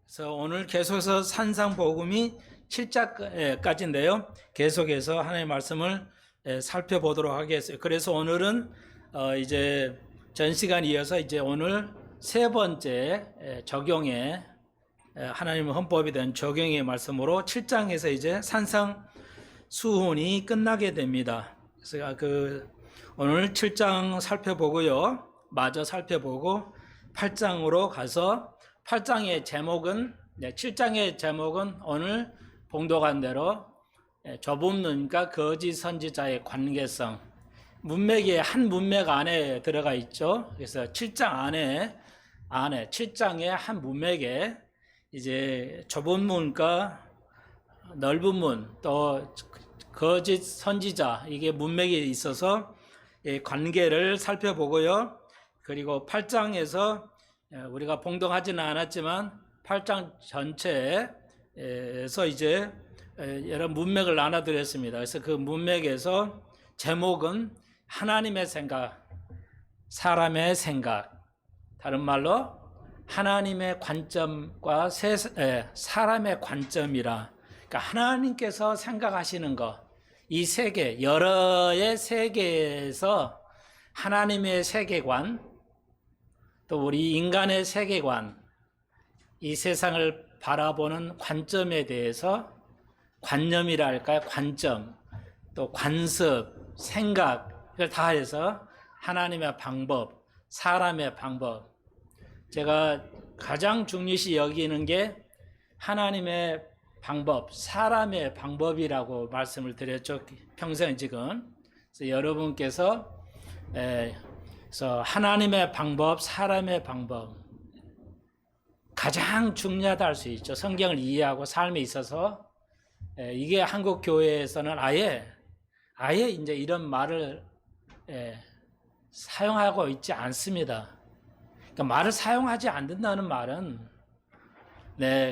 그래서 오늘 계속해서 산상복음이 7장까지인데요. 계속해서 하나님의 말씀을 살펴보도록 하겠습니다. 그래서 오늘은 이제 전 시간 이어서 이제 오늘 세 번째 적용의 하나님의 헌법에 대한 적용의 말씀으로 7장에서 이제 산상수훈이 끝나게 됩니다. 그래서 오늘 7장 살펴보고요. 마저 살펴보고 8장으로 가서 8장의 제목은 7장의 제목은 오늘 봉독한 대로 좁은 눈과 거짓 선지자의 관계성, 문맥이 한 문맥 안에 들어가 있죠. 그래서 7장 안에 7장의 한 문맥에 이제 좁은 문과 넓은 문, 또 거짓 선지자, 이게 문맥이 있어서 관계를 살펴보고요. 그리고 8장에서 우리가 봉독하지는 않았지만 8장 전체에서 이제 여러 문맥을 나눠드렸습니다. 그래서 그 문맥에서 제목은 하나님의 생각, 사람의 생각, 다른 말로 하나님의 관점과 사람의 관점이라. 그러니까 하나님께서 생각하시는 것, 이 세계, 여러의 세계에서 하나님의 세계관, 또 우리 인간의 세계관, 이 세상을 바라보는 관점에 대해서 관념이라 할까요? 관점, 또 관습, 생각을 다 해서 하나님의 방법, 사람의 방법. 제가 가장 중요시 여기는 게 하나님의 방법, 사람의 방법이라고 말씀을 드렸죠. 평생 지금. 그래서 여러분께서 그래서 하나님의 방법, 사람의 방법 가장 중요하다 할 수 있죠. 성경을 이해하고 삶에 있어서 이게 한국 교회에서는 아예 이제 이런 말을 사용하고 있지 않습니다. 그러니까 말을 사용하지 않는다는 말은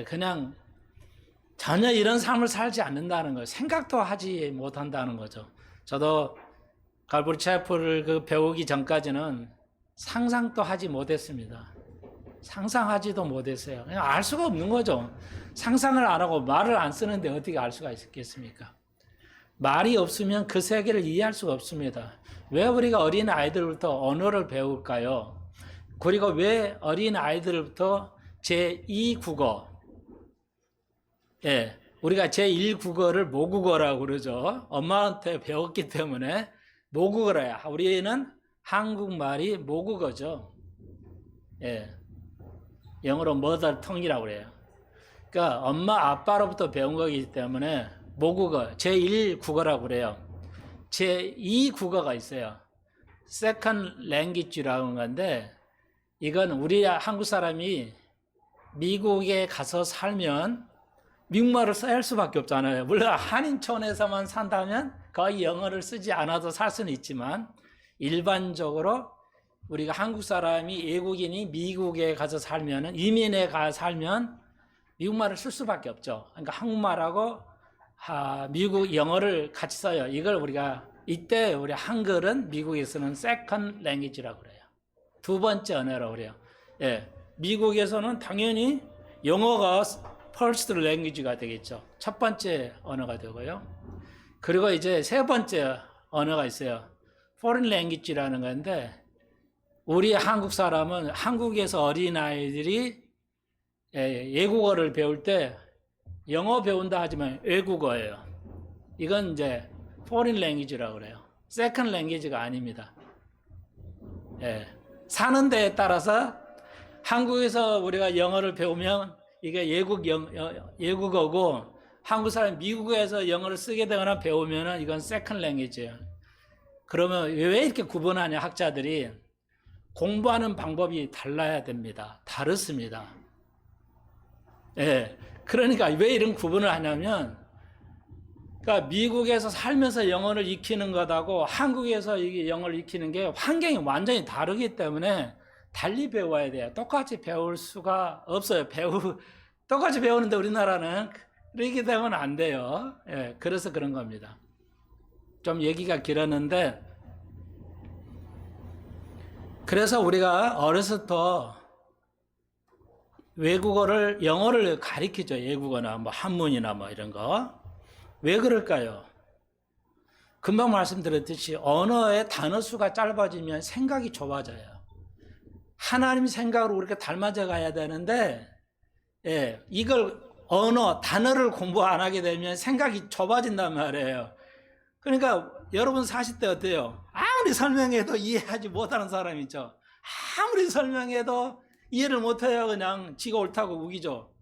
그냥 전혀 이런 삶을 살지 않는다는 거예요. 생각도 하지 못한다는 거죠. 저도 갈보리 채플을 배우기 전까지는 상상도 하지 못했습니다. 상상하지도 못했어요. 그냥 알 수가 없는 거죠. 상상을 안 하고 말을 안 쓰는데 어떻게 알 수가 있겠습니까? 말이 없으면 그 세계를 이해할 수가 없습니다. 왜 우리가 어린 아이들부터 언어를 배울까요? 그리고 왜 어린 아이들부터 제2국어, 우리가 제1국어를 모국어라고 그러죠. 엄마한테 배웠기 때문에 모국어래요. 우리는 한국말이 모국어죠. 영어로 mother tongue이라고 그래요. 그러니까 엄마 아빠로부터 배운 거기 때문에 모국어, 제1국어라고 그래요. 제2국어가 있어요. second language라는 건데 이건 우리 한국 사람이 미국에 가서 살면 미국말을 써야 할 수밖에 없잖아요. 물론 한인촌에서만 산다면 거의 영어를 쓰지 않아도 살 수는 있지만 일반적으로 우리가 한국 사람이 외국인이 미국에 가서 살면은 이민에 가 살면 미국말을 쓸 수밖에 없죠. 그러니까 한국말하고 미국 영어를 같이 써요. 이걸 우리가 이때 우리 한글은 미국에서는 second language라고 그래요. 두 번째 언어라고 그래요. 미국에서는 당연히 영어가 first language가 되겠죠. 첫 번째 언어가 되고요. 그리고 이제 세 번째 언어가 있어요. foreign language라는 건데 우리 한국 사람은 한국에서 어린아이들이 외국어를 배울 때 영어 배운다 하지만 외국어예요. 이건 이제 foreign language라고 그래요. second language가 아닙니다. 사는 데에 따라서 한국에서 우리가 영어를 배우면 이게 외국어고 한국 사람이 미국에서 영어를 쓰게 되거나 배우면 이건 second language예요. 그러면 왜 이렇게 구분하냐 학자들이 공부하는 방법이 달라야 됩니다. 다릅니다. 그러니까 왜 이런 구분을 하냐면 그러니까 미국에서 살면서 영어를 익히는 것하고 한국에서 이게 영어를 익히는 게 환경이 완전히 다르기 때문에 달리 배워야 돼요. 똑같이 배울 수가 없어요. 똑같이 배우는데 우리나라는 그렇게 되면 안 돼요. 그래서 그런 겁니다. 좀 얘기가 길었는데 그래서 우리가 어려서부터 외국어를 영어를 가리키죠. 외국어나 뭐 한문이나 뭐 이런 거. 왜 그럴까요? 금방 말씀드렸듯이 언어의 단어 수가 짧아지면 생각이 좁아져요. 하나님 생각으로 우리가 닮아져 가야 되는데, 예, 이걸 언어, 단어를 공부 안 하게 되면 생각이 좁아진단 말이에요. 그러니까 여러분 사실 때 어때요? 아무리 설명해도 이해하지 못하는 사람 있죠. 아무리 설명해도 이해를 못해요. 그냥 지가 옳다고 우기죠.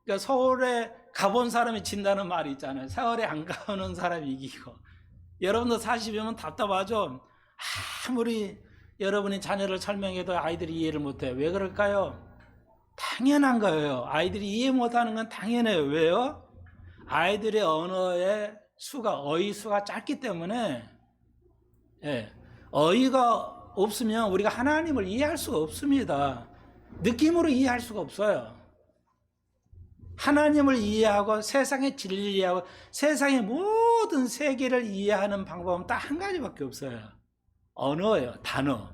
그러니까 서울에 가본 사람이 진다는 말이 있잖아요. 서울에 안 가보는 사람이 이기고. 여러분도 사시면 답답하죠. 아무리 여러분이 자녀를 설명해도 아이들이 이해를 못해요. 왜 그럴까요? 당연한 거예요. 아이들이 이해 못하는 건 당연해요. 왜요? 아이들의 언어의 수가, 어휘 수가 짧기 때문에, 예, 어휘가 없으면 우리가 하나님을 이해할 수가 없습니다. 느낌으로 이해할 수가 없어요. 하나님을 이해하고 세상의 진리를 이해하고 세상의 모든 세계를 이해하는 방법은 딱 한 가지밖에 없어요. 언어예요. 단어.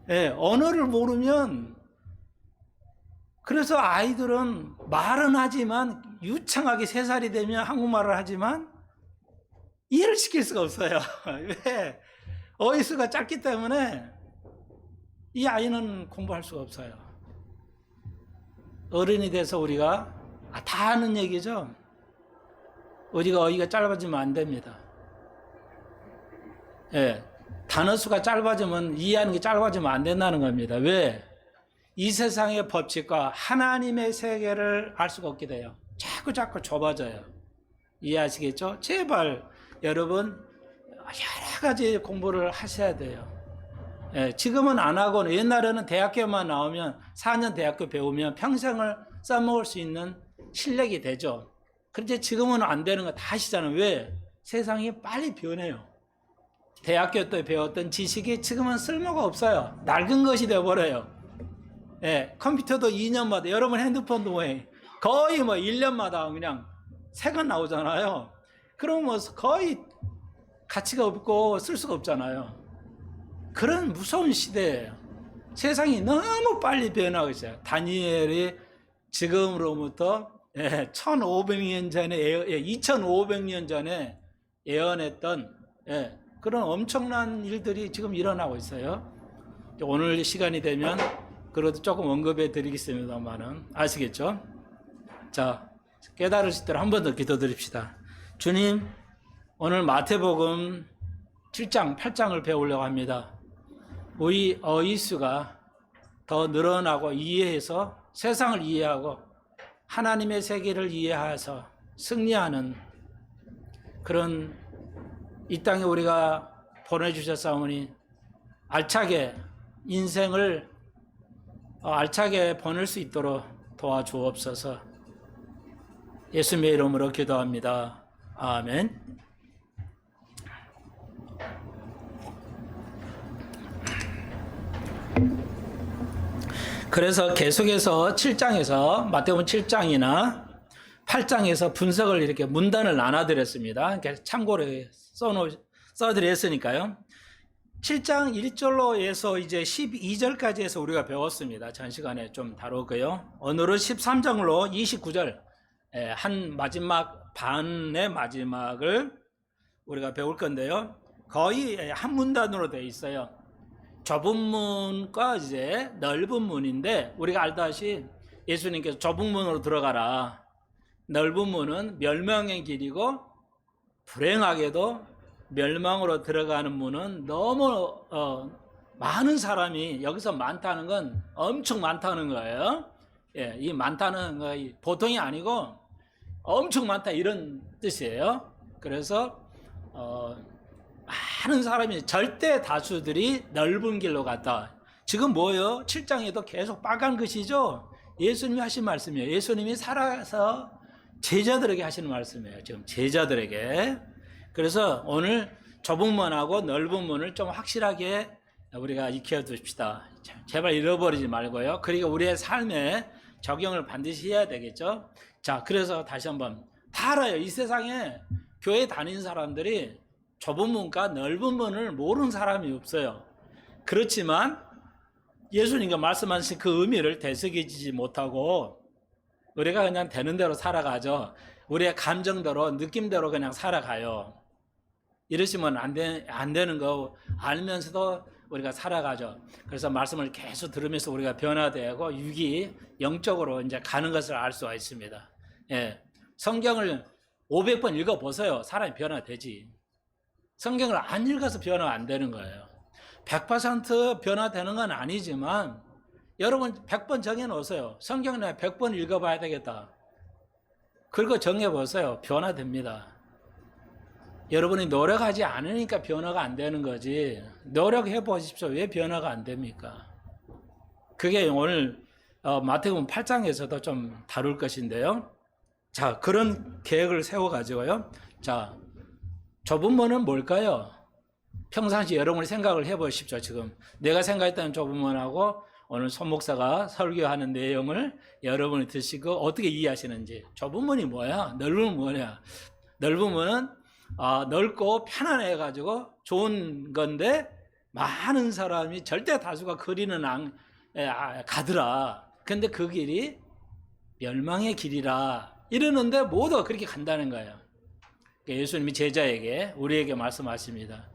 예, 언어를 모르면, 그래서 아이들은 말은 하지만 유창하게 3살이 되면 한국말을 하지만 이해를 시킬 수가 없어요. 왜? 어휘수가 짧기 때문에 이 아이는 공부할 수가 없어요. 어른이 돼서 우리가 다 하는 얘기죠. 우리가 어휘가 짧아지면 안 됩니다. 예, 단어 수가 짧아지면 이해하는 게 짧아지면 안 된다는 겁니다. 왜? 이 세상의 법칙과 하나님의 세계를 알 수가 없게 돼요. 자꾸 좁아져요. 이해하시겠죠? 제발 여러분 여러 가지 공부를 하셔야 돼요. 예, 지금은 안 하고 옛날에는 대학교만 나오면 4년 대학교 배우면 평생을 써먹을 수 있는 실력이 되죠. 그런데 지금은 안 되는 거 다 아시잖아요. 왜? 세상이 빨리 변해요. 대학교 때 배웠던 지식이 지금은 쓸모가 없어요. 낡은 것이 되어버려요. 예, 컴퓨터도 2년마다, 여러분 핸드폰도 거의 1년마다 그냥 새가 나오잖아요. 그러면 거의 가치가 없고 쓸 수가 없잖아요. 그런 무서운 시대예요. 세상이 너무 빨리 변하고 있어요. 다니엘이 지금으로부터 1500년 전에 2500년 전에 예언했던 그런 엄청난 일들이 지금 일어나고 있어요. 오늘 시간이 되면 그래도 조금 언급해 드리겠습니다만은 아시겠죠? 자, 깨달을 수 있도록 한 번 더 기도드립시다. 주님, 오늘 마태복음 7장, 8장을 배우려고 합니다. 우리 어휘수가 더 늘어나고 이해해서 세상을 이해하고 하나님의 세계를 이해해서 승리하는 그런 이 땅에 우리가 보내주셨사오니 알차게 인생을 알차게 보낼 수 있도록 도와주옵소서. 예수님의 이름으로 기도합니다. 아멘. 그래서 계속해서 7장에서 마태복음 7장이나 8장에서 분석을 이렇게 문단을 나눠드렸습니다. 참고로 써드렸으니까요. 7장 1절로 해서 이제 12절까지 해서 우리가 배웠습니다. 전 시간에 좀 다루고요. 오늘은 13장으로 29절 한 마지막 반의 마지막을 우리가 배울 건데요. 거의 한 문단으로 되어 있어요. 좁은 문과 이제 넓은 문인데 우리가 알다시피 예수님께서 좁은 문으로 들어가라. 넓은 문은 멸망의 길이고 불행하게도 멸망으로 들어가는 문은 너무 많은 사람이 여기서 많다는 건 엄청 많다는 거예요. 예, 이 많다는 거 보통이 아니고 엄청 많다 이런 뜻이에요. 그래서 많은 사람이 절대 다수들이 넓은 길로 갔다. 지금 뭐예요? 7장에도 계속 빨간 글씨죠. 예수님이 하신 말씀이에요. 예수님이 살아서 제자들에게 하시는 말씀이에요. 지금 제자들에게. 그래서 오늘 좁은 문하고 넓은 문을 좀 확실하게 우리가 익혀둡시다. 제발 잃어버리지 말고요. 그리고 우리의 삶에 적용을 반드시 해야 되겠죠. 자, 그래서 다시 한번 다 알아요. 이 세상에 교회 다니는 사람들이 좁은 문과 넓은 문을 모르는 사람이 없어요. 그렇지만 예수님가 말씀하신 그 의미를 되새기지 못하고 우리가 그냥 되는 대로 살아가죠. 우리의 감정대로 느낌대로 그냥 살아가요. 이러시면 안 되는 거 알면서도 우리가 살아가죠. 그래서 말씀을 계속 들으면서 우리가 변화되고 육이 영적으로 이제 가는 것을 알 수가 있습니다. 예. 성경을 500번 읽어보세요. 사람이 변화되지. 성경을 안 읽어서 변화 안 되는 거예요. 100% 변화되는 건 아니지만 여러분 100번 정해놓으세요. 성경을 내가 100번 읽어봐야 되겠다. 그리고 정해보세요. 변화됩니다. 여러분이 노력하지 않으니까 변화가 안 되는 거지. 노력해 보십시오. 왜 변화가 안 됩니까? 그게 오늘 마태복음 8장에서도 좀 다룰 것인데요. 자, 그런 계획을 세워가지고요. 자, 좁은 뭘까요? 평상시 여러분이 생각을 해보십시오. 지금 내가 생각했던 좁은 문하고 오늘 손 목사가 설교하는 내용을 여러분이 드시고 어떻게 이해하시는지. 좁은 문이 뭐야? 넓은 문이 뭐냐? 넓은 문은 넓고 편안해가지고 좋은 건데 많은 사람이 절대 다수가 거리는 가더라. 근데 그 길이 멸망의 길이라 이러는데 모두가 그렇게 간다는 거예요. 예수님이 제자에게 우리에게 말씀하십니다.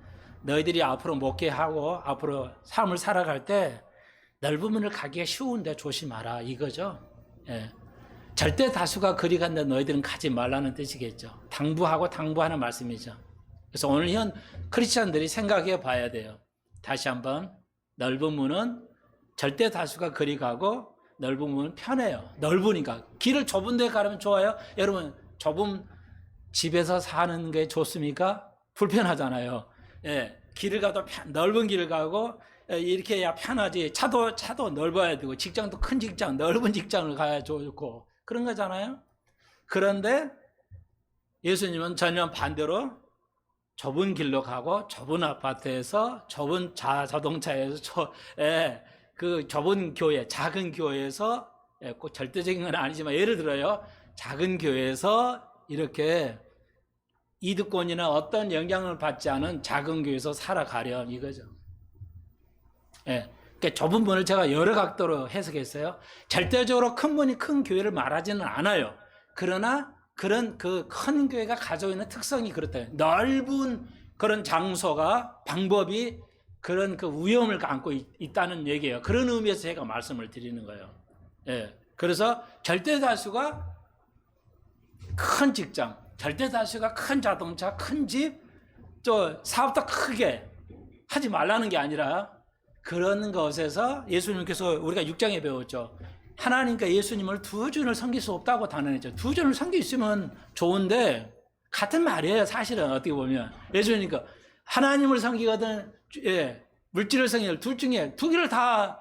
너희들이 앞으로 목회하고 앞으로 삶을 살아갈 때 넓은 문을 가기가 쉬운데 조심하라 이거죠. 예. 절대 다수가 그리 간다 너희들은 가지 말라는 뜻이겠죠. 당부하는 말씀이죠. 그래서 오늘 현 크리스찬들이 생각해 봐야 돼요. 다시 한번 넓은 문은 절대 다수가 그리 가고 넓은 문은 편해요. 넓으니까. 길을 좁은 데 가려면 좋아요. 여러분 좁은 집에서 사는 게 좋습니까? 불편하잖아요. 예, 길을 가도 넓은 길을 가고 이렇게 해야 편하지. 차도 넓어야 되고 직장도 큰 직장, 넓은 직장을 가야 좋고 그런 거잖아요. 그런데 예수님은 전혀 반대로 좁은 길로 가고 좁은 아파트에서 좁은 자동차에서 그 좁은 교회, 작은 교회에서 꼭 절대적인 건 아니지만 예를 들어요. 작은 교회에서 이렇게 이득권이나 어떤 영향을 받지 않은 작은 교회에서 살아가렴 이거죠. 예. 그러니까 좁은 문을 제가 여러 각도로 해석했어요. 절대적으로 큰 문이 큰 교회를 말하지는 않아요. 그러나 그런 그 큰 교회가 가지고 있는 특성이 그렇다. 넓은 그런 장소가 방법이 그런 그 위험을 안고 있다는 얘기예요. 그런 의미에서 제가 말씀을 드리는 거예요. 예. 그래서 절대 다수가 큰 직장, 절대 다수가 큰 자동차, 큰 집, 또 사업도 크게 하지 말라는 게 아니라 그런 것에서 예수님께서 우리가 6장에 배웠죠. 하나님과 예수님을 두 주를 섬길 수 없다고 단언했죠. 두 주를 섬길 수 있으면 좋은데 같은 말이에요. 사실은 어떻게 보면 예수님과 하나님을 섬기거든 물질을 섬기든 둘 중에 두 개를 다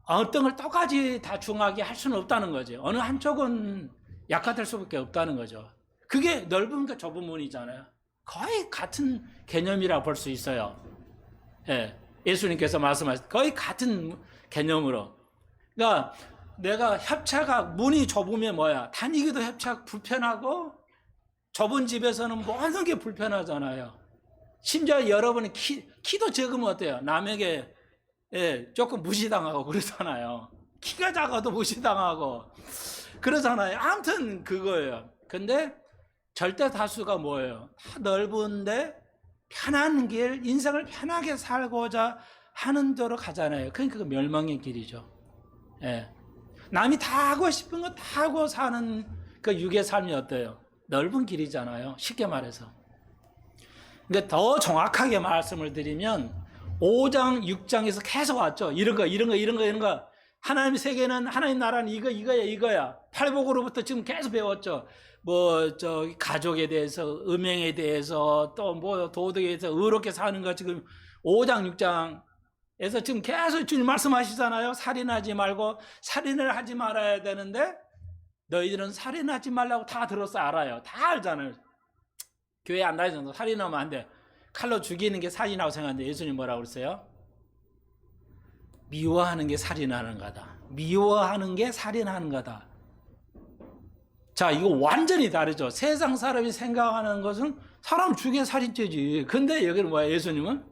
어떤 걸 똑같이 다 중하게 할 수는 없다는 거죠. 어느 한쪽은 약화될 수밖에 없다는 거죠. 그게 넓은가 좁은 문이잖아요. 거의 같은 개념이라 볼 수 있어요. 예. 예수님께서 말씀하신 거의 같은 개념으로. 그러니까 내가 문이 좁으면 뭐야? 다니기도 협착 불편하고 좁은 집에서는 모든 게 불편하잖아요. 심지어 여러분이 키도 적으면 어때요? 남에게 조금 무시당하고 그러잖아요. 키가 작아도 무시당하고 그러잖아요. 아무튼 그거예요. 근데 절대 다수가 뭐예요? 다 넓은데 편한 길, 인생을 편하게 살고자 하는 대로 가잖아요. 그러니까 그 멸망의 길이죠. 예. 남이 다 하고 싶은 거 다 하고 사는 그 육의 삶이 어때요? 넓은 길이잖아요. 쉽게 말해서. 그러니까 더 정확하게 말씀을 드리면 5장, 6장에서 계속 왔죠. 이런 거. 하나님 세계는 하나님 나라는 이거야. 팔복으로부터 지금 계속 배웠죠. 가족에 대해서, 음행에 대해서, 또 도덕에 대해서 의롭게 사는 거 지금 5장, 6장에서 지금 계속 주님 말씀하시잖아요. 살인하지 말고 살인을 하지 말아야 되는데 너희들은 살인하지 말라고 다 들어서 알아요. 다 알잖아요. 교회 안 다니셔서 살인하면 안 돼. 칼로 죽이는 게 살인이라고 생각하는데 예수님 뭐라고 그랬어요? 미워하는 게 살인하는 거다. 미워하는 게 살인하는 거다. 자, 이거 완전히 다르죠. 세상 사람이 생각하는 것은 사람 죽여 살인죄지. 근데 여기는 뭐야? 예수님은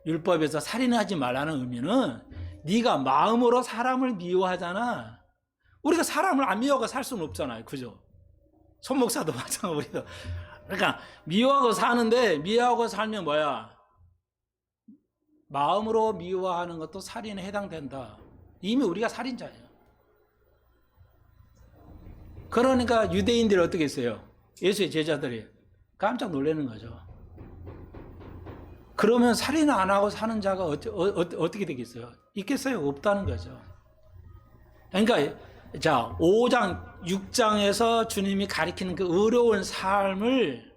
율법에서 살인하지 말라는 의미는 네가 마음으로 사람을 미워하잖아. 우리가 사람을 안 미워하고 살 수는 없잖아요. 그죠? 손 목사도 마찬가지고 우리도. 그러니까 미워하고 사는데 미워하고 살면 뭐야? 마음으로 미워하는 것도 살인에 해당된다. 이미 우리가 살인자예요. 그러니까 유대인들이 어떻게 했어요? 예수의 제자들이 깜짝 놀라는 거죠. 그러면 살인 안 하고 사는 자가 어떻게 되겠어요? 있겠어요? 없다는 거죠. 그러니까 자 5장 6장에서 주님이 가리키는 그 어려운 삶을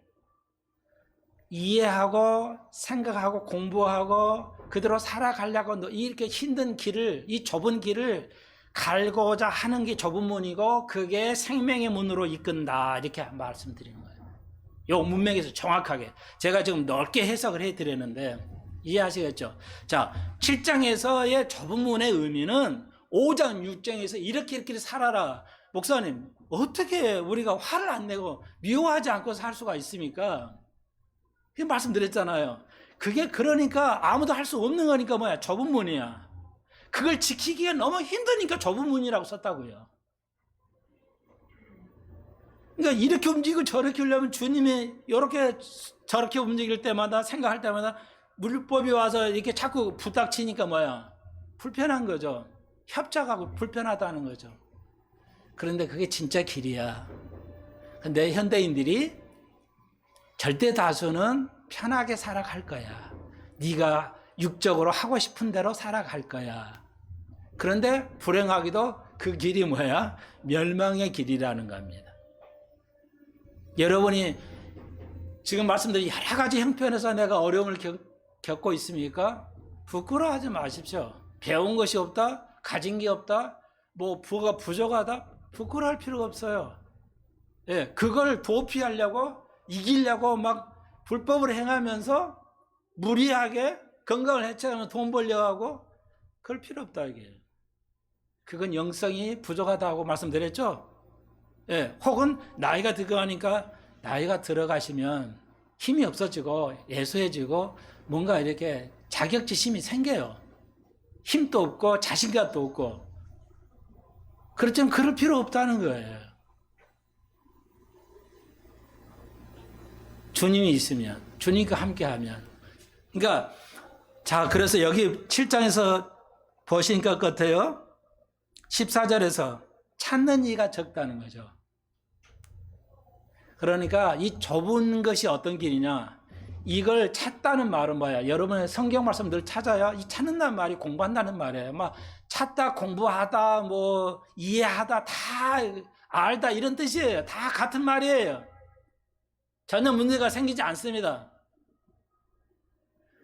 이해하고 생각하고 공부하고 그대로 살아가려고 이렇게 힘든 길을, 이 좁은 길을 갈고자 하는 게 좁은 문이고 그게 생명의 문으로 이끈다, 이렇게 말씀드리는 거예요. 요 문맥에서 정확하게 제가 지금 넓게 해석을 해드렸는데 이해하시겠죠? 자, 7장에서의 좁은 문의 의미는 5장 6장에서 이렇게 살아라. 목사님, 어떻게 우리가 화를 안 내고 미워하지 않고 살 수가 있습니까? 말씀드렸잖아요. 그게 그러니까 아무도 할 수 없는 거니까 뭐야? 좁은 문이야. 그걸 지키기가 너무 힘드니까 좁은 문이라고 썼다고요. 그러니까 이렇게 움직이고 저렇게 하려면 주님이 이렇게 저렇게 움직일 때마다 생각할 때마다 물법이 와서 이렇게 자꾸 부닥치니까 뭐야? 불편한 거죠. 협작하고 불편하다는 거죠. 그런데 그게 진짜 길이야. 근데 현대인들이 절대 다수는 편하게 살아갈 거야. 네가 육적으로 하고 싶은 대로 살아갈 거야. 그런데 불행하기도 그 길이 뭐야? 멸망의 길이라는 겁니다. 여러분이 지금 말씀드린 여러 가지 형편에서 내가 어려움을 겪고 있습니까? 부끄러워하지 마십시오. 배운 것이 없다, 가진 게 없다, 뭐 부가 부족하다, 부끄러워할 필요가 없어요. 예, 그걸 도피하려고 이기려고 막 불법을 행하면서 무리하게 건강을 해쳐가면서 돈 벌려고 하고 그럴 필요 없다 이게. 그건 영성이 부족하다고 말씀드렸죠. 예, 혹은 나이가 들어가니까 나이가 들어가시면 힘이 없어지고 예소해지고 뭔가 이렇게 자격지심이 생겨요. 힘도 없고 자신감도 없고. 그렇지만 그럴 필요 없다는 거예요. 주님이 있으면, 주님과 함께하면. 그러니까 자, 그래서 여기 7장에서 보시니까 같아요. 14절에서 찾는 이가 적다는 거죠. 그러니까 이 좁은 것이 어떤 길이냐? 이걸 찾다는 말은 뭐야? 여러분의 성경 말씀들 찾아야 이 찾는다는 말이 공부한다는 말이에요. 막 찾다, 공부하다, 뭐 이해하다, 다 알다 이런 뜻이에요. 다 같은 말이에요. 전혀 문제가 생기지 않습니다.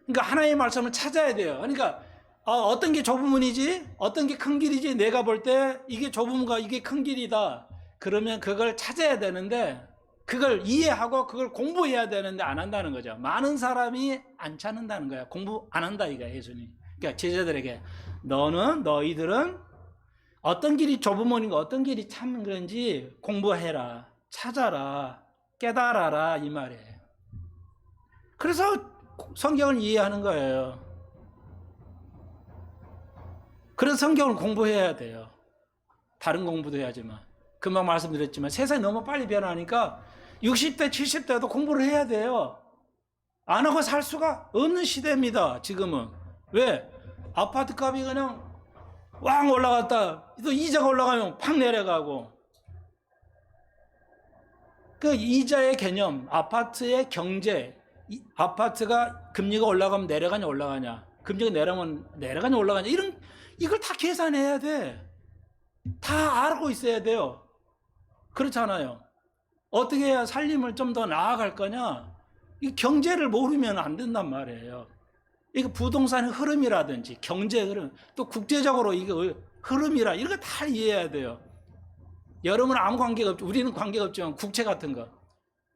그러니까 하나님의 말씀을 찾아야 돼요. 그러니까 어떤 게 좁은 문이지? 어떤 게 큰 길이지? 내가 볼 때 이게 좁은 문과 이게 큰 길이다. 그러면 그걸 찾아야 되는데 그걸 이해하고 그걸 공부해야 되는데 안 한다는 거죠. 많은 사람이 안 찾는다는 거야. 공부 안 한다 이거야, 예수님. 그러니까 제자들에게 너희들은 어떤 길이 좁은 문인가 어떤 길이 참 그런지 공부해라. 찾아라. 깨달아라 이 말이에요. 그래서 성경을 이해하는 거예요. 그래서 성경을 공부해야 돼요. 다른 공부도 해야지만. 금방 말씀드렸지만 세상이 너무 빨리 변하니까 60대 70대도 공부를 해야 돼요. 안 하고 살 수가 없는 시대입니다. 지금은. 왜? 아파트 값이 그냥 왕 올라갔다 또 이자가 올라가면 팍 내려가고. 그 이자의 개념, 아파트의 경제, 아파트가 금리가 올라가면 내려가냐 올라가냐, 금리가 내려가면 내려가냐 올라가냐, 이걸 다 계산해야 돼. 다 알고 있어야 돼요. 그렇잖아요. 어떻게 해야 살림을 좀 더 나아갈 거냐? 이 경제를 모르면 안 된단 말이에요. 이거 부동산의 흐름이라든지 경제 흐름, 또 국제적으로 이거 흐름이라 이런 거 다 이해해야 돼요. 여러분은 아무 관계가 없죠. 우리는 관계가 없지만 국채 같은 거.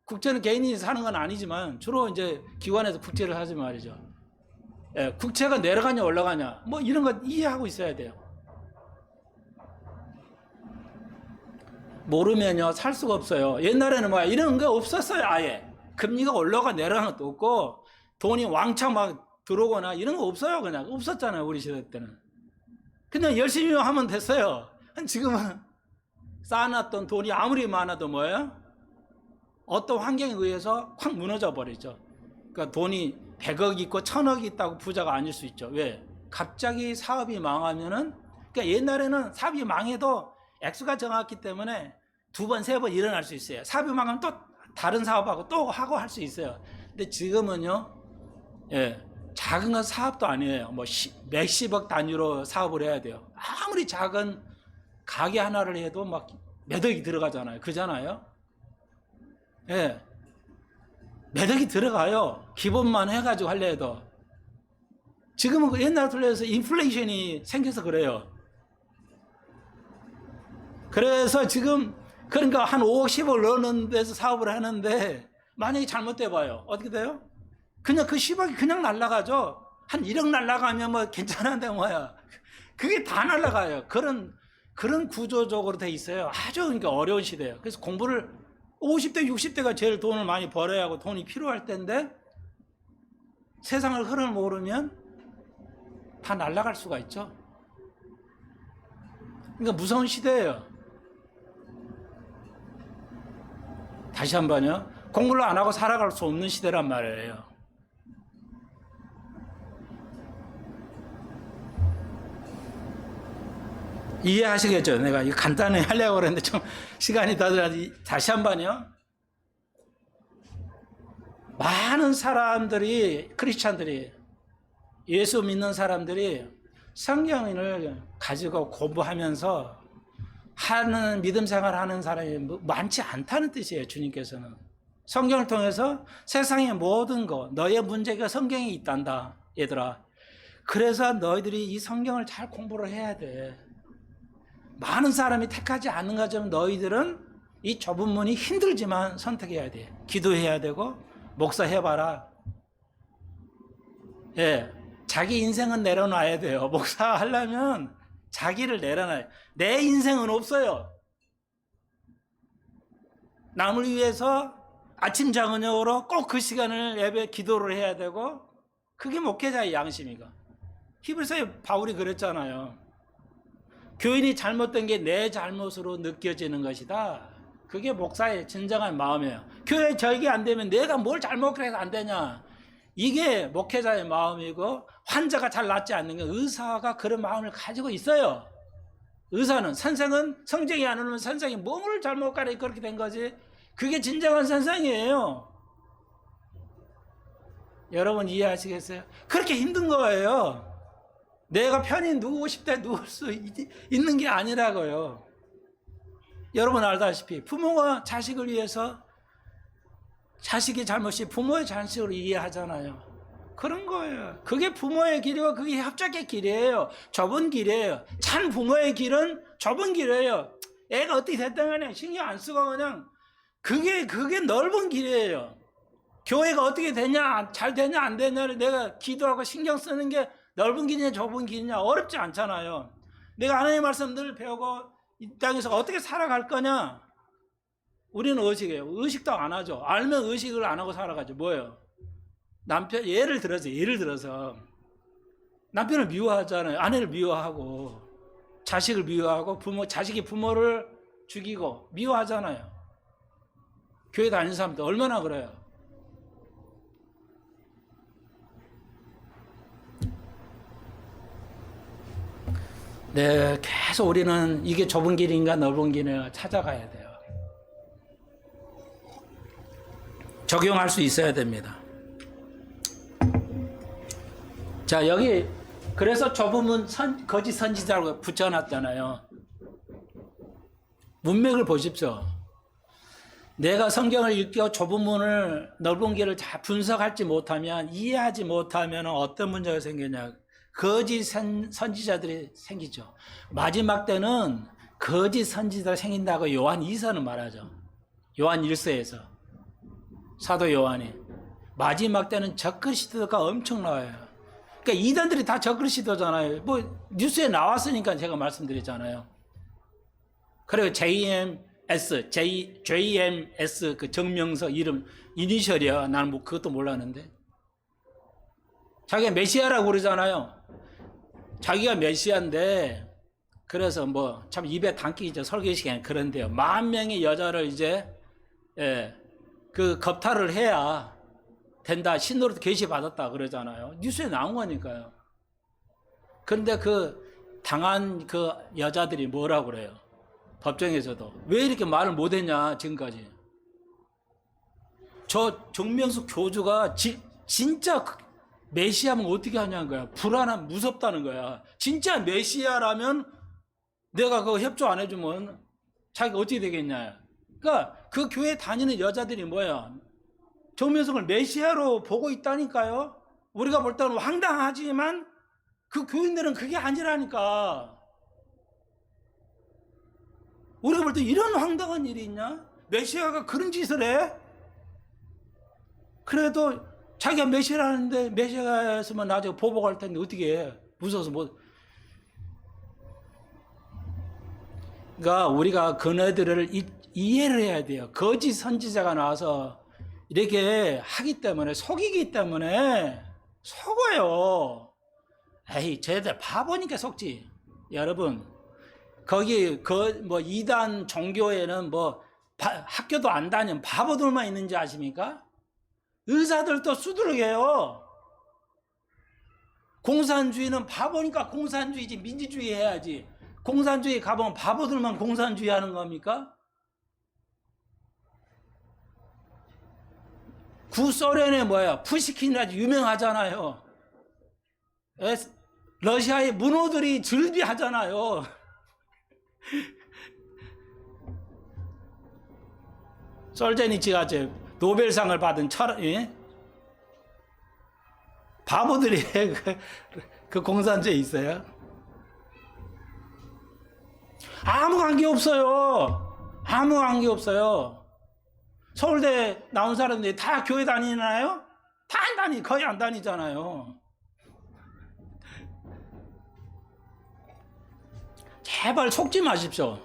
국채는 개인이 사는 건 아니지만 주로 이제 기관에서 국채를 하지 말이죠. 예, 국채가 내려가냐 올라가냐 뭐 이런 거 이해하고 있어야 돼요. 모르면요 살 수가 없어요. 옛날에는 뭐야 이런 거 없었어요. 아예 금리가 올라가 내려가는 것도 없고 돈이 왕창 막 들어오거나 이런 거 없어요. 그냥 없었잖아요. 우리 시대 때는. 그냥 열심히 하면 됐어요. 지금은 쌓아놨던 돈이 아무리 많아도 뭐예요? 어떤 환경에 의해서 확 무너져 버리죠. 그러니까 돈이 100억 있고 1000억 있다고 부자가 아닐 수 있죠. 왜? 갑자기 사업이 망하면은, 그러니까 옛날에는 사업이 망해도 액수가 정확기 때문에 2번, 3번 일어날 수 있어요. 사업이 망하면 또 다른 사업하고 또 하고 할 수 있어요. 근데 지금은요, 예, 작은 건 사업도 아니에요. 뭐 몇십억 단위로 사업을 해야 돼요. 아무리 작은 가게 하나를 해도 막 몇 억이 들어가잖아요. 그잖아요. 예, 몇 억이 들어가요. 기본만 해가지고 하려 해도. 지금은 그 옛날 돌려서 인플레이션이 생겨서 그래요. 그래서 지금 그러니까 한 5억 10억 넣는 데서 사업을 하는데 만약에 잘못돼 봐요. 어떻게 돼요? 그냥 그 10억이 그냥 날아가죠. 한 1억 날아가면 뭐 괜찮은데 뭐야. 그게 다 날아가요. 그런 구조적으로 돼 있어요. 아주 그러니까 어려운 시대예요. 그래서 공부를 50대 60대가 제일 돈을 많이 벌어야 하고 돈이 필요할 텐데 세상을 흐름을 모르면 다 날아갈 수가 있죠. 그러니까 무서운 시대예요. 다시 한번요. 공부를 안 하고 살아갈 수 없는 시대란 말이에요. 이해하시겠죠? 내가 이거 간단히 하려고 그랬는데 좀 시간이 다 들어가지. 다시 한번요. 많은 사람들이, 크리스찬들이, 예수 믿는 사람들이 성경을 가지고 공부하면서 하는 믿음 생활 하는 사람이 많지 않다는 뜻이에요. 주님께서는 성경을 통해서 세상의 모든 것, 너의 문제가 성경에 있단다, 얘들아. 그래서 너희들이 이 성경을 잘 공부를 해야 돼. 많은 사람이 택하지 않는 것처럼 너희들은 이 좁은 문이 힘들지만 선택해야 돼. 기도해야 되고 목사해봐라. 예, 자기 인생은 내려놔야 돼요. 목사하려면 자기를 내려놔요. 내 인생은 없어요. 남을 위해서 아침 저녁으로 꼭 그 시간을 예배 기도를 해야 되고, 그게 목회자의 양심이가. 히브리서에 바울이 그랬잖아요. 교인이 잘못된 게 내 잘못으로 느껴지는 것이다. 그게 목사의 진정한 마음이에요. 교회 절개 안 되면 내가 뭘 잘못해서 안 되냐. 이게 목회자의 마음이고, 환자가 잘 낫지 않는 게 의사가 그런 마음을 가지고 있어요. 의사는, 선생은 성경이 안 오면 선생이 몸을 잘못 가려 그렇게 된 거지. 그게 진정한 선생이에요. 여러분 이해하시겠어요? 그렇게 힘든 거예요. 내가 편히 누우고 싶다 누울 수 있는 게 아니라고요. 여러분 알다시피 부모가 자식을 위해서, 자식의 잘못이 부모의 잘못으로 이해하잖아요. 그런 거예요. 그게 부모의 길이고 그게 협작의 길이에요. 좁은 길이에요. 참 부모의 길은 좁은 길이에요. 애가 어떻게 됐든 간에 신경 안 쓰고 그냥 그게 넓은 길이에요. 교회가 어떻게 되냐, 잘 되냐 안 되냐를 내가 기도하고 신경 쓰는 게 넓은 길이냐 좁은 길이냐 어렵지 않잖아요. 내가 하나님의 말씀 늘 배우고 이 땅에서 어떻게 살아갈 거냐. 우리는 의식이에요. 의식도 안 하죠. 알면 의식을 안 하고 살아가죠. 뭐예요? 남편, 예를 들어서 남편을 미워하잖아요. 아내를 미워하고 자식을 미워하고 자식이 부모를 죽이고 미워하잖아요. 교회 다니는 사람들 얼마나 그래요? 네, 계속 우리는 이게 좁은 길인가 넓은 길인가 찾아가야 돼요. 적용할 수 있어야 됩니다. 자, 여기 그래서 좁은 문 거짓 선지자라고 붙여놨잖아요. 문맥을 보십시오. 내가 성경을 읽고 좁은 문을, 넓은 길을 잘 분석하지 못하면, 이해하지 못하면 어떤 문제가 생기냐. 거짓 선지자들이 생기죠. 마지막 때는 거짓 선지자가 생긴다고 요한 2서는 말하죠. 요한 1서에서 사도 요한이 마지막 때는 적그리스도가 엄청 나와요. 그러니까 이단들이 다 적그리스도잖아요. 뭐 뉴스에 나왔으니까 제가 말씀드렸잖아요. 그리고 JMS 그 정명서 이름 이니셜이야. 나는 뭐 그것도 몰랐는데 자기가 메시아라고 그러잖아요. 자기가 메시아인데, 그래서 뭐 참 입에 담기죠. 설교시간에. 그런데요, 10,000명의 여자를 이제 그 겁탈을 해야 된다. 신노릇 계시 받았다 그러잖아요. 뉴스에 나온 거니까요. 그런데 그 당한 그 여자들이 뭐라고 그래요? 법정에서도 왜 이렇게 말을 못했냐 지금까지. 저 정명숙 교주가 진짜 메시아면 어떻게 하냐는 거야. 불안한, 무섭다는 거야. 진짜 메시아라면 내가 그거 협조 안 해주면 자기가 어떻게 되겠냐. 그러니까 그 교회 다니는 여자들이 뭐야, 정명석을 메시아로 보고 있다니까요. 우리가 볼 때는 황당하지만 그 교인들은 그게 아니라니까. 우리가 볼 때 이런 황당한 일이 있냐? 메시아가 그런 짓을 해? 그래도 자기가 메시아라는데, 메시아였으면 나중에 보복할 텐데 어떻게 해? 무서워서 못. 그러니까 우리가 그네들을 이해를 해야 돼요. 거짓 선지자가 나와서 이렇게 하기 때문에, 속이기 때문에 속어요. 에이, 쟤들 바보니까 속지. 여러분, 거기 뭐 이단 종교에는 뭐 학교도 안 다니는 바보들만 있는지 아십니까? 의사들도 수두룩해요. 공산주의는 바보니까 공산주의지, 민주주의 해야지. 공산주의 가보면 바보들만 공산주의 하는 겁니까? 구소련에 뭐야, 푸시킨이라 유명하잖아요. 러시아의 문호들이 즐비하잖아요. 솔제니치가 노벨상을 받은 예? 바보들이 그 공산주의에 있어요. 아무 관계 없어요. 아무 관계 없어요. 서울대 나온 사람들이 다 교회 다니나요? 다 안 거의 안 다니잖아요. 제발 속지 마십시오.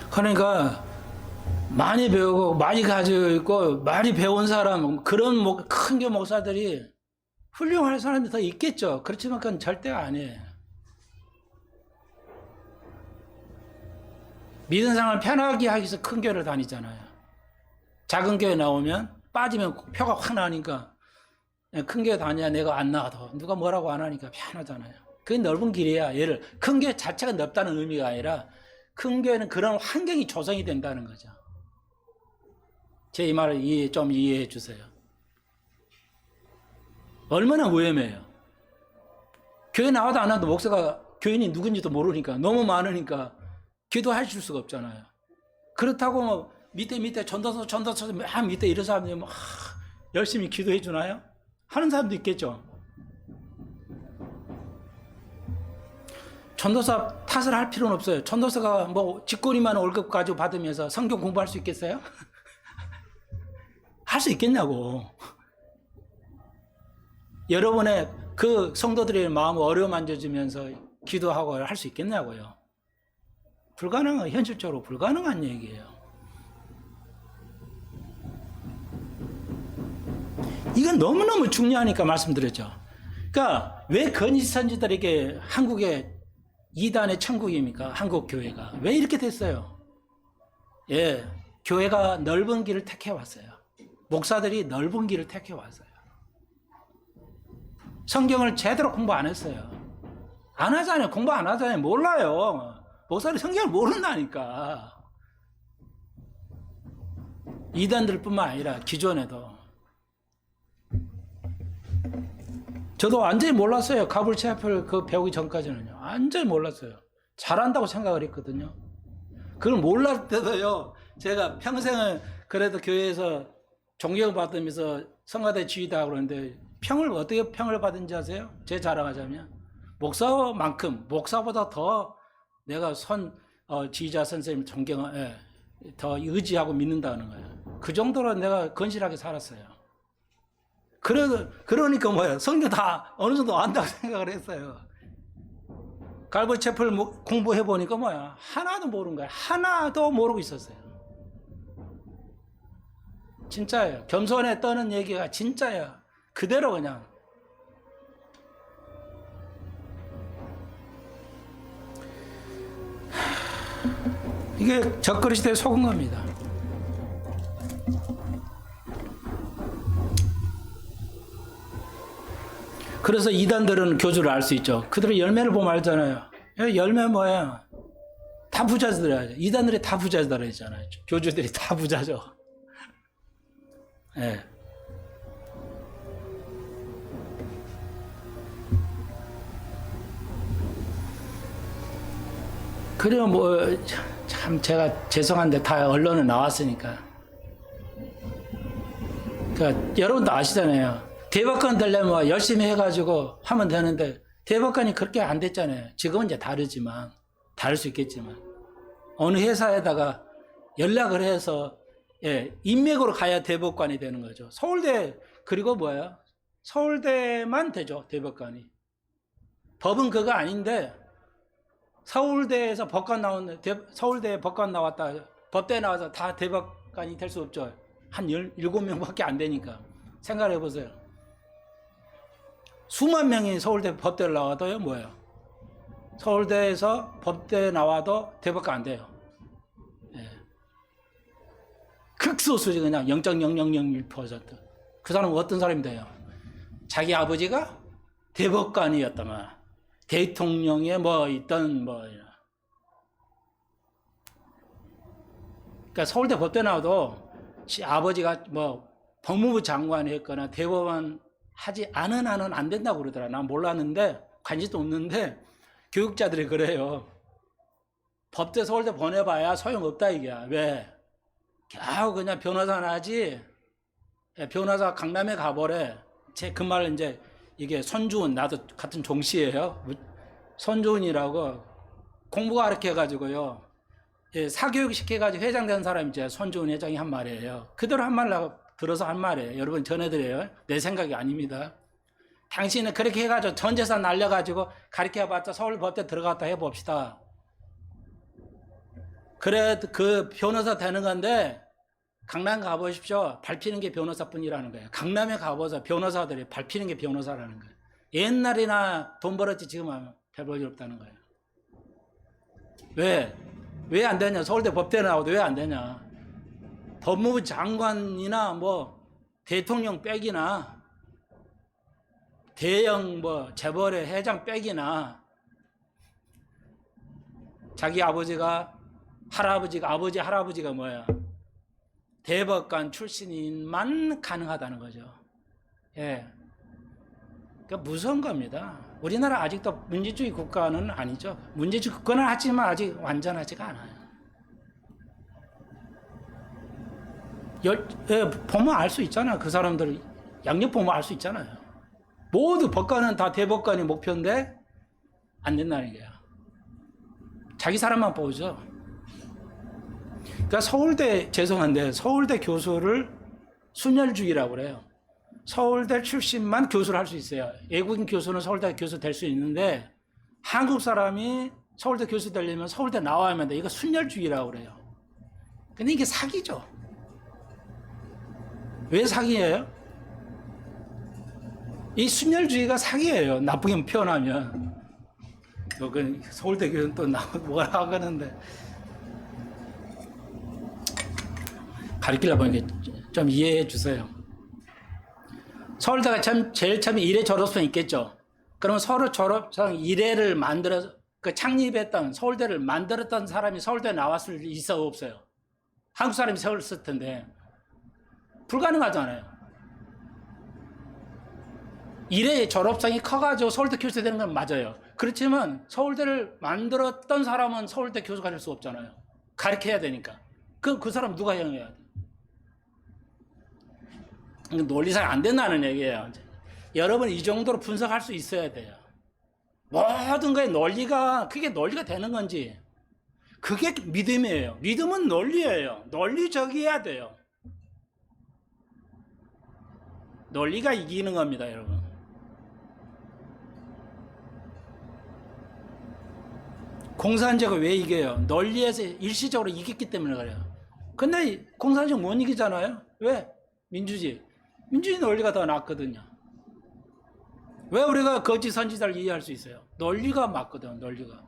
그러니까 많이 배우고 많이 가지고 있고 많이 배운 사람, 그런 큰 교 목사들이 훌륭한 사람이 더 있겠죠. 그렇지만 그건 절대가 아니에요. 믿은 사람을 편하게 하기 위해서 큰 교회를 다니잖아요. 작은 교회 나오면 빠지면 표가 확 나니까 큰 교회 다녀야 내가 안 나가도 누가 뭐라고 안 하니까 편하잖아요. 그게 넓은 길이야. 큰 교회 자체가 넓다는 의미가 아니라 큰 교회는 그런 환경이 조성이 된다는 거죠. 제 이 말을 좀 이해해 주세요. 얼마나 위험해요. 교회 나와도 안 와도 목사가 교인이 누군지도 모르니까, 너무 많으니까 기도해 줄 수가 없잖아요. 그렇다고 뭐 밑에 전도서 맨 밑에 이런 사람들이 뭐 열심히 기도해 주나요? 하는 사람도 있겠죠. 전도사 탓을 할 필요는 없어요. 전도사가 뭐 직거리만 월급 가지고 받으면서 성경 공부할 수 있겠어요? 할 수 있겠냐고. 여러분의 그 성도들의 마음을 어루만져주면서 기도하고 할 수 있겠냐고요. 현실적으로 불가능한 얘기예요. 이건 너무너무 중요하니까 말씀드렸죠. 그러니까 왜 거짓 선지자들에게 한국의 이단의 천국입니까? 한국 교회가 왜 이렇게 됐어요? 예, 교회가 넓은 길을 택해왔어요. 목사들이 넓은 길을 택해왔어요. 성경을 제대로 공부 안 했어요. 안 하잖아요. 공부 안 하잖아요. 몰라요. 목사들이 성경을 모른다니까. 이단들뿐만 아니라 기존에도. 저도 완전히 몰랐어요. 가불체합을 배우기 전까지는요. 완전히 몰랐어요. 잘한다고 생각을 했거든요. 그걸 몰랐을 때도요. 제가 평생을 그래도 교회에서 존경받으면서 성가대 지휘다 그러는데 어떻게 평을 받은지 아세요? 제 자랑하자면 목사만큼, 목사보다 더 내가 지휘자 선생님 더 의지하고 믿는다는 거예요. 그 정도로 내가 건실하게 살았어요. 그러니까 뭐예요? 성경 다 어느 정도 안다고 생각을 했어요. 갈보체플 공부해보니까 뭐야? 하나도 모르는 거야. 하나도 모르고 있었어요. 진짜예요. 겸손에 떠는 얘기가 진짜예요. 그대로 그냥. 이게 적그리스도에 속은 겁니다. 그래서 이단들은 교주를 알 수 있죠. 그들의 열매를 보면 알잖아요. 열매 뭐예요? 다 부자들이죠. 이단들이 다 부자들이잖아요. 교주들이 다 부자죠. 예. 그래요, 뭐, 참, 제가 죄송한데 다 언론에 나왔으니까. 그러니까, 여러분도 아시잖아요. 대법관 되려면 뭐 열심히 해가지고 하면 되는데, 대법관이 그렇게 안 됐잖아요. 지금은 이제 다르지만, 다를 수 있겠지만. 어느 회사에다가 연락을 해서, 예, 인맥으로 가야 대법관이 되는 거죠. 서울대, 그리고 뭐야? 서울대만 되죠, 대법관이. 법은 그거 아닌데, 서울대에서 법관 서울대 법관 나왔다, 법대 나와서 다 대법관이 될 수 없죠. 한 17명밖에 안 되니까. 생각해 보세요. 수만 명이 서울대 법대를 나와도요, 뭐예요? 서울대에서 법대 나와도 대법관 안 돼요. 예. 극소수지, 그냥 0.0001%. 그 사람은 어떤 사람이 돼요? 자기 아버지가 대법관이었다면, 대통령에 뭐 있던 뭐, 그러니까 서울대 법대 나와도 아버지가 뭐 법무부 장관이 했거나 대법원 하지 않은 한은 안 된다고 그러더라. 난 몰랐는데, 관심도 없는데 교육자들이 그래요. 법대 서울대 보내봐야 소용없다 이게야. 왜? 겨우 그냥 변호사나 하지. 변호사 강남에 가보래. 제 그 말 이제 이게 손주은, 나도 같은 종씨예요. 손주은이라고 공부 가르쳐가지고요. 예, 사교육 시켜가지고 회장 된 사람이 이제 손주은 회장이 한 말이에요. 그대로 한 말 들어서 한 말이에요. 여러분 전해드려요. 내 생각이 아닙니다. 당신은 그렇게 해가지고 전 재산 날려가지고 가르쳐봤자 서울법대 들어갔다 해봅시다. 그래 그 변호사 되는 건데 강남 가보십시오. 밟히는 게 변호사뿐이라는 거예요. 강남에 가보자 변호사들이 밟히는 게 변호사라는 거예요. 옛날이나 돈 벌었지 지금 하면 별 볼 일 없다는 거예요. 왜? 왜 안 되냐? 서울대 법대 나와도 왜 안 되냐? 법무부 장관이나 뭐 대통령 백이나 대형 뭐 재벌의 회장 백이나 자기 아버지가 아버지 할아버지가 뭐야? 대법관 출신인만 가능하다는 거죠. 예. 그러니까 무서운 겁니다. 우리나라 아직도 민주주의 국가는 아니죠. 민주주의 국가는 하지만 아직 완전하지가 않아요. 보면 알 수 있잖아요. 그 사람들 양력 보면 알 수 있잖아요. 모두 법관은 다 대법관이 목표인데 안 된다는 거야. 자기 사람만 보죠. 그러니까 죄송한데 서울대 교수를 순혈주의라고 그래요. 서울대 출신만 교수를 할 수 있어요. 외국인 교수는 서울대 교수 될 수 있는데 한국 사람이 서울대 교수 되려면 서울대 나와야만 돼. 이거 순혈주의라고 그래요. 근데 이게 사기죠. 왜 사기예요? 이 순혈주의가 사기예요. 나쁘게 표현하면. 서울대 교수는 또 뭐라 하겠는데. 가르치려고 하는 게 좀 이해해 주세요. 서울대가 제일 처음에 일회 졸업생 있겠죠. 그러면 서로 졸업생 일회를 창립했던, 서울대를 만들었던 사람이 서울대에 나왔을 있어 없어요? 한국 사람이 세웠을 텐데. 불가능하잖아요. 일회 졸업생이 커가지고 서울대 교수 되는 건 맞아요. 그렇지만 서울대를 만들었던 사람은 서울대 교수가 될 수 없잖아요. 가르쳐야 되니까. 그 사람 누가 형해야 돼? 논리상 안 된다는 얘기예요. 여러분 이 정도로 분석할 수 있어야 돼요. 모든 거에 논리가, 그게 논리가 되는 건지, 그게 믿음이에요. 믿음은 논리예요. 논리적이어야 돼요. 논리가 이기는 겁니다, 여러분. 공산주의가 왜 이겨요? 논리에서 일시적으로 이겼기 때문에 그래요. 근데 공산주의 못 이기잖아요. 왜? 민주주의 논리가 더 낫거든요. 왜 우리가 거짓 선지자를 이해할 수 있어요? 논리가 맞거든, 논리가.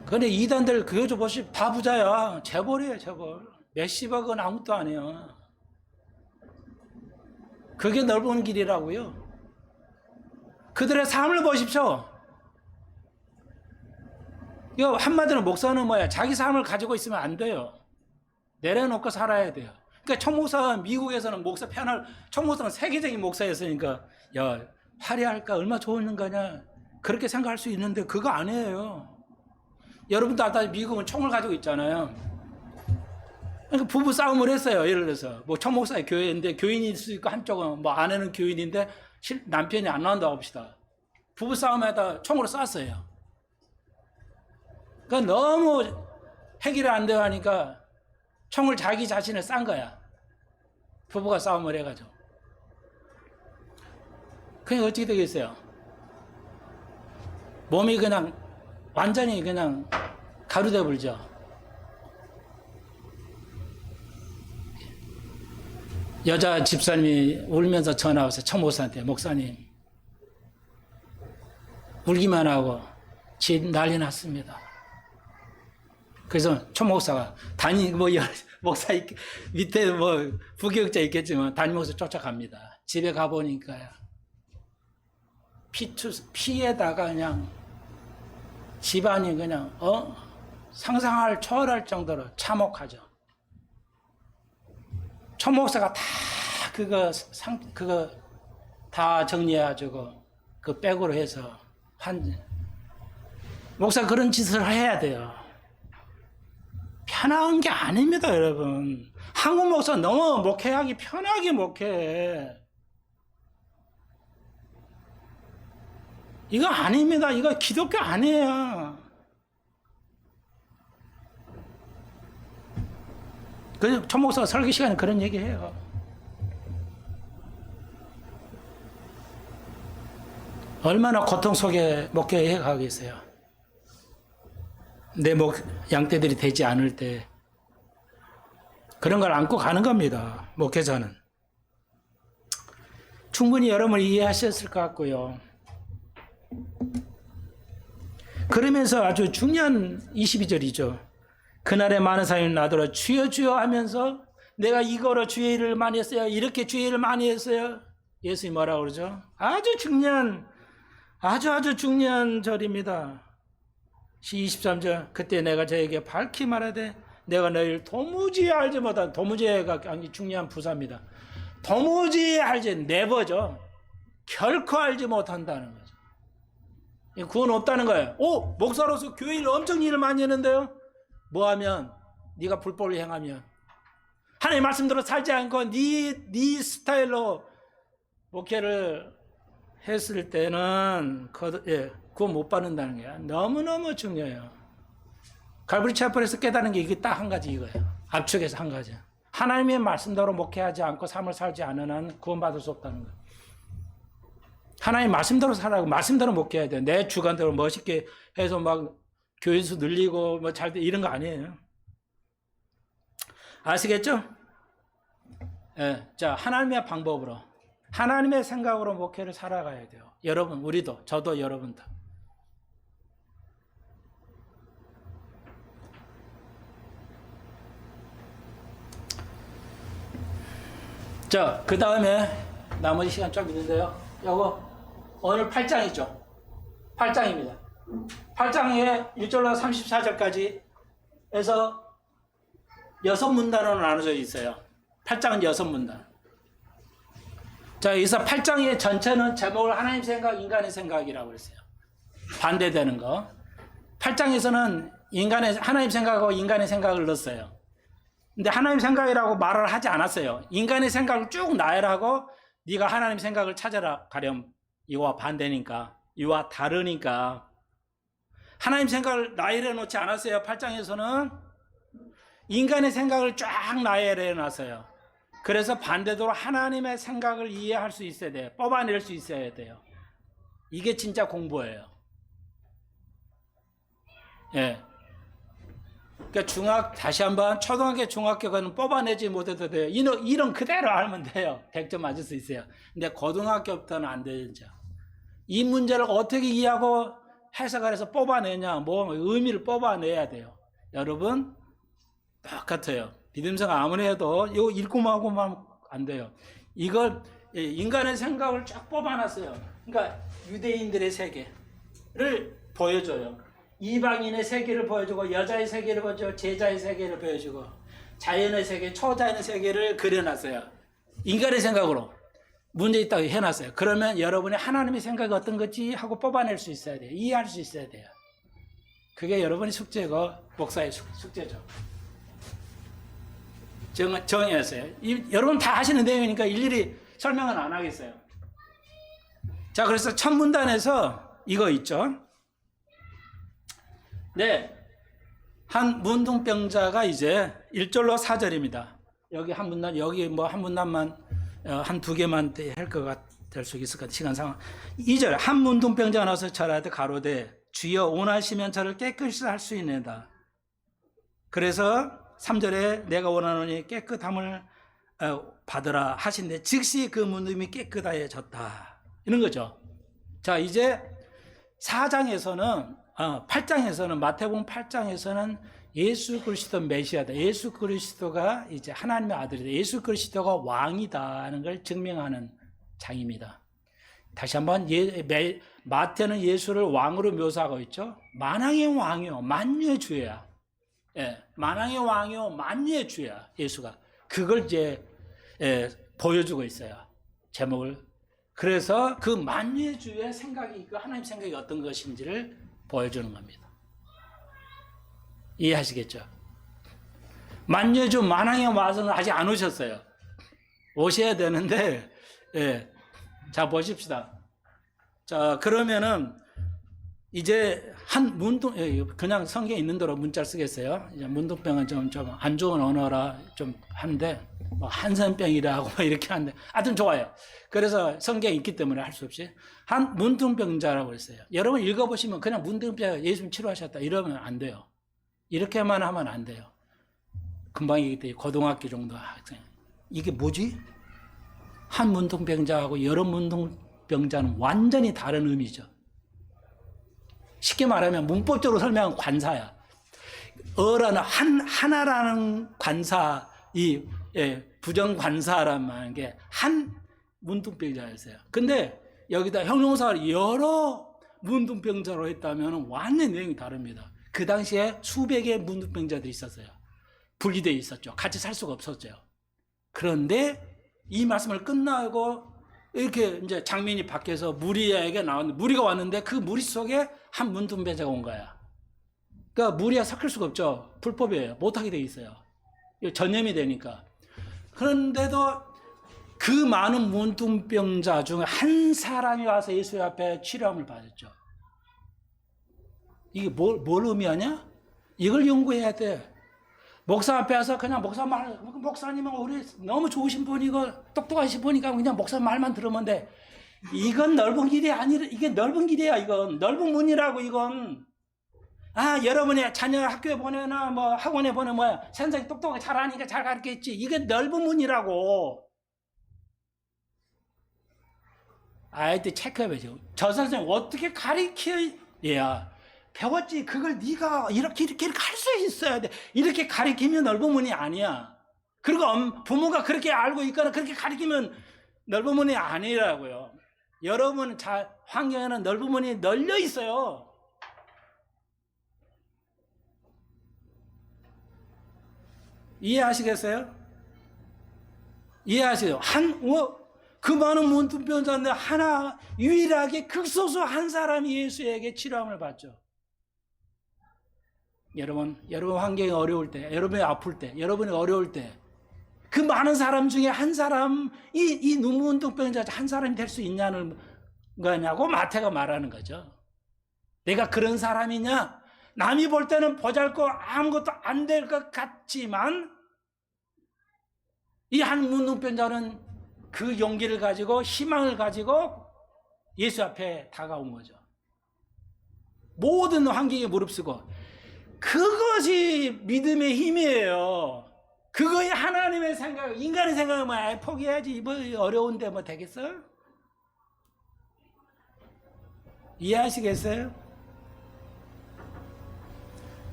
근데 이단들 그거 좀 보시, 다 부자야. 재벌이에요, 재벌. 몇십억은 아무것도 안 해요. 그게 넓은 길이라고요. 그들의 삶을 보십시오. 이거 한마디로 목사는 뭐야? 자기 삶을 가지고 있으면 안 돼요. 내려놓고 살아야 돼요. 그러니까 총목사, 미국에서는 목사 편할, 총목사는 세계적인 목사였으니까, 야, 화려할까? 얼마 좋은 거냐? 그렇게 생각할 수 있는데, 그거 아니에요. 여러분도 알다시피 미국은 총을 가지고 있잖아요. 그러니까 부부 싸움을 했어요. 예를 들어서. 뭐 총목사의 교회인데, 교인일 수 있고, 한쪽은 뭐 아내는 교인인데, 남편이 안 나온다고 합시다. 부부 싸움에다 총으로 쐈어요. 그러니까 너무 해결이 안 되어 하니까, 총을 자기 자신을 싼 거야. 부부가 싸움을 해가지고. 그냥 어떻게 되겠어요? 몸이 그냥 완전히 그냥 가루돼 불죠. 여자 집사님이 울면서 전화 왔어요. 총목사한테. 목사님, 울기만 하고 집 난리 났습니다. 그래서 총목사가 목사 밑에 뭐 부교육자 있겠지만 담임 목사 쫓아갑니다. 집에 가보니까요. 피에다가 그냥 집안이 그냥 초월할 정도로 참혹하죠. 총목사가 다 그거 다 정리해가지고 그 백으로 해서 목사 그런 짓을 해야 돼요. 편한 게 아닙니다, 여러분. 한국 목사 너무 목회하기 편하게 목회해. 이거 아닙니다. 이거 기독교 아니에요. 그래서 총목사가 설교 시간에 그런 얘기 해요. 얼마나 고통 속에 목회해 가겠어요. 내 양떼들이 되지 않을 때 그런 걸 안고 가는 겁니다. 목회자는. 충분히 여러분 이해하셨을 것 같고요. 그러면서 아주 중요한 22절이죠. 그날에 많은 사람이 나더러 주여 주여 하면서 내가 이거로 주의 일을 많이 했어요. 이렇게 주의 일을 많이 했어요. 예수님이 뭐라고 그러죠? 아주 중요한 절입니다. 23절 그때 내가 저에게 밝히 말하되 내가 너희를 도무지 알지 못한 도무지가 굉장히 중요한 부사입니다. 도무지 알지 네버죠. 결코 알지 못한다는 거죠. 구원 없다는 거예요. 목사로서 교회 일 엄청 일을 많이 했는데요. 뭐하면 네가 불법을 행하면 하나님 말씀대로 살지 않고 네 스타일로 목회를 했을 때는 구원 못 받는다는 게 너무너무 중요해요. 갈보리 채플에서 깨달은 게 이게 딱 한 가지 이거예요. 압축해서 한 가지. 하나님의 말씀대로 목회하지 않고 삶을 살지 않은 한 구원 받을 수 없다는 거예요. 하나님 말씀대로 살라고 말씀대로 목회해야 돼요. 내 주관대로 멋있게 해서 막 교인수 늘리고 뭐 잘 돼 이런 거 아니에요. 아시겠죠? 예, 자 하나님의 방법으로 하나님의 생각으로 목회를 살아가야 돼요. 여러분, 우리도, 저도, 여러분도. 자, 그 다음에 나머지 시간 좀 있는데요. 요거 오늘 8장이죠. 8장입니다. 8장에 1절로 34절까지 해서 6문단으로 나눠져 있어요. 8장은 6문단. 자, 여기서 8장의 전체는 제목을 하나님 생각, 인간의 생각이라고 그랬어요. 반대되는 거. 8장에서는 하나님 생각하고 인간의 생각을 넣었어요. 근데 하나님 생각이라고 말을 하지 않았어요. 인간의 생각을 쭉 나열하고 네가 하나님 생각을 찾아라 가렴. 이와 반대니까. 이와 다르니까. 하나님 생각을 나열해 놓지 않았어요. 8장에서는 인간의 생각을 쫙 나열해 놨어요. 그래서 반대로 하나님의 생각을 이해할 수 있어야 돼요. 뽑아낼 수 있어야 돼요. 이게 진짜 공부예요. 예. 그러니까 다시 한번 초등학교, 중학교는 뽑아내지 못해도 돼요. 이론 그대로 알면 돼요. 100점 맞을 수 있어요. 근데 고등학교부터는 안 되죠. 이 문제를 어떻게 이해하고 해석을 해서 뽑아내냐, 뭐 의미를 뽑아내야 돼요. 여러분, 똑같아요. 믿음서가 아무리 해도 이거 읽고만 하고만 안 돼요. 이걸 인간의 생각을 쫙 뽑아놨어요. 그러니까 유대인들의 세계를 보여줘요. 이방인의 세계를 보여주고, 여자의 세계를 보여주고, 제자의 세계를 보여주고, 자연의 세계, 초자연의 세계를 그려놨어요. 인간의 생각으로 문제 있다고 해놨어요. 그러면 여러분의 하나님의 생각이 어떤 건지 하고 뽑아낼 수 있어야 돼요. 이해할 수 있어야 돼요. 그게 여러분의 숙제고 목사의 숙제죠. 정의하세요. 여러분 다 하시는 내용이니까 일일이 설명은 안 하겠어요. 자, 그래서 첫 문단에서 이거 있죠. 네. 한 문둥병자가 이제 1절로 4절입니다. 여기 한 문단, 여기 뭐 한 문단만, 한 두 개만 할 것 될 수 있을 것 같아요. 시간 상황. 2절. 한 문둥병자가 나서 절하되 가로되 주여 원하시면 저를 깨끗이 할 수 있느다. 그래서 3절에 내가 원하노니 깨끗함을 받으라 하신데 즉시 그 문둥이 깨끗해졌다. 이런 거죠. 자, 이제 8장에서는 마태복음 8장에서는 예수 그리스도 메시아다. 예수 그리스도가 이제 하나님의 아들이다. 예수 그리스도가 왕이다 하는 걸 증명하는 장입니다. 다시 한번 마태는 예수를 왕으로 묘사하고 있죠. 만왕의 왕이요 만유의 주야. 예, 만왕의 왕이요 만유의 주야. 예수가 그걸 이제 보여주고 있어요. 제목을. 그래서 그 만유의 주의 생각이, 그 하나님 생각이 어떤 것인지를 보여주는 겁니다. 이해하시겠죠? 만유의 주 만왕의 왕은 아직 안 오셨어요. 오셔야 되는데, 예. 자, 보십시다. 자, 그러면은 이제 한 그냥 성경에 있는 대로 문자를 쓰겠어요. 이제 문둥병은 좀 안 좋은 언어라 좀 하는데, 뭐 한센병이라고 이렇게 하는데, 하여튼 좋아요. 그래서 성경에 있기 때문에 할 수 없이 한 문둥병자라고 했어요. 여러분 읽어보시면 그냥 문둥병자 예수님 치료하셨다 이러면 안 돼요. 이렇게만 하면 안 돼요. 금방 얘기 때 고등학교 정도 학생. 이게 뭐지? 한 문둥병자하고 여러 문둥병자는 완전히 다른 의미죠. 쉽게 말하면 문법적으로 설명한 관사야. 하나라는 관사, 부정 관사란 말인 게 한 문둥병자였어요. 근데 여기다 형용사를 여러 문둥병자로 했다면 완전 내용이 다릅니다. 그 당시에 수백 개의 문둥병자들이 있었어요. 분리되어 있었죠. 같이 살 수가 없었죠. 그런데 이 말씀을 끝나고 이렇게 이제 장면이 바뀌어서 무리에게 나왔는데, 무리가 왔는데 그 무리 속에 한 문둥병자가 온 거야. 그러니까 무리와 섞일 수가 없죠. 불법이에요. 못하게 돼 있어요. 전염이 되니까. 그런데도 그 많은 문둥병자 중에 한 사람이 와서 예수 앞에 치료함을 받았죠. 이게 뭘 의미하냐? 이걸 연구해야 돼. 목사 앞에 와서 그냥 목사님은 우리 너무 좋으신 분이고 똑똑하신 분이니까 그냥 목사 말만 들으면 돼. 이건 넓은 길이 아니라, 이게 넓은 길이야. 이건 넓은 문이라고. 이건 여러분의 자녀 학교에 보내나 뭐 학원에 보내 뭐야 선생님 똑똑하게 잘하니까 잘 가르쳤지. 이게 넓은 문이라고. 아이들 체크해봐야죠. 저 선생님 어떻게 가르쳐야 배웠지. 그걸 네가 이렇게 할 수 있어야 돼. 이렇게 가르치면 넓은 문이 아니야. 그리고 부모가 그렇게 알고 있거나 그렇게 가르치면 넓은 문이 아니라고요. 여러분 환경에는 넓은 문이 널려 있어요. 이해하시겠어요? 이해하세요? 그 많은 문둥병자인데 유일하게 극소수 한 사람이 예수에게 치료함을 받죠. 여러분 환경이 어려울 때, 여러분이 아플 때, 여러분이 어려울 때, 그 많은 사람 중에 한 사람, 이 문둥병자 한 사람이 될 수 있냐는 거냐고 마태가 말하는 거죠. 내가 그런 사람이냐? 남이 볼 때는 보잘것 아무것도 안 될 것 같지만, 이 한 문둥병자는 그 용기를 가지고 희망을 가지고 예수 앞에 다가온 거죠. 모든 환경에 무릅쓰고 그것이 믿음의 힘이에요. 그거에 하나님의 생각, 인간의 생각은 뭐 포기해야지 뭐 어려운데 뭐 되겠어? 이해하시겠어요?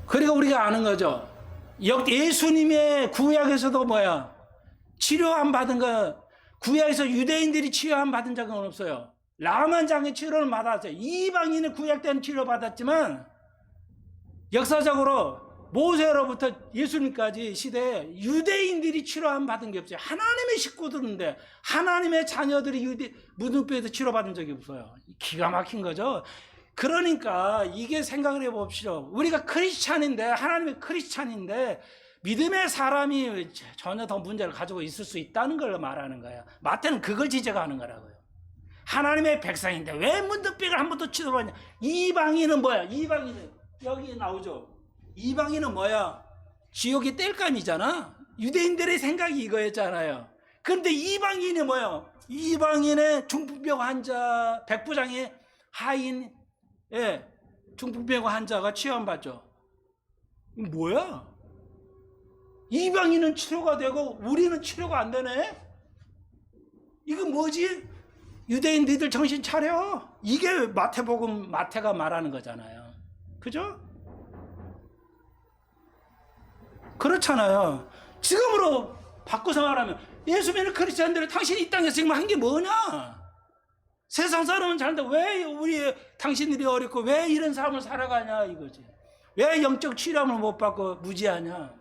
그리고 우리가 아는 거죠. 예수님의 구약에서도 뭐야? 치료 안 받은 거, 구약에서 유대인들이 치료 안 받은 적은 없어요. 라만장의 치료를 받았어요. 이방인은 구약 때는 치료 받았지만 역사적으로 모세로부터 예수님까지 시대에 유대인들이 치료 안 받은 게 없어요. 하나님의 식구들인데 하나님의 자녀들이 무등뼈에서 치료받은 적이 없어요. 기가 막힌 거죠. 그러니까 이게 생각을 해봅시다. 우리가 크리스찬인데, 하나님의 크리스찬인데 믿음의 사람이 전혀 더 문제를 가지고 있을 수 있다는 걸 말하는 거야. 마태는 그걸 지적하는 거라고요. 하나님의 백성인데 왜 문둥병을 한 번도 치료받냐? 이방인은 뭐야? 이방인은 여기 나오죠. 이방인은 뭐야? 지옥의 땔감이잖아. 유대인들의 생각이 이거였잖아요. 그런데 이방인이 뭐야? 이방인의 중풍병 환자, 백부장의 하인, 중풍병 환자가 치료받죠. 뭐야? 이방인은 치료가 되고 우리는 치료가 안 되네? 이거 뭐지? 유대인 너희들 정신 차려. 이게 마태복음, 마태가 말하는 거잖아요. 그죠? 그렇잖아요. 지금으로 바꿔서 말하면 예수 믿는 크리스찬들이 당신이 이 땅에서 지금 한 게 뭐냐? 세상 사람은 잘한데 왜 당신들이 어렵고 왜 이런 삶을 살아가냐 이거지. 왜 영적 치료함을 못 받고 무지하냐?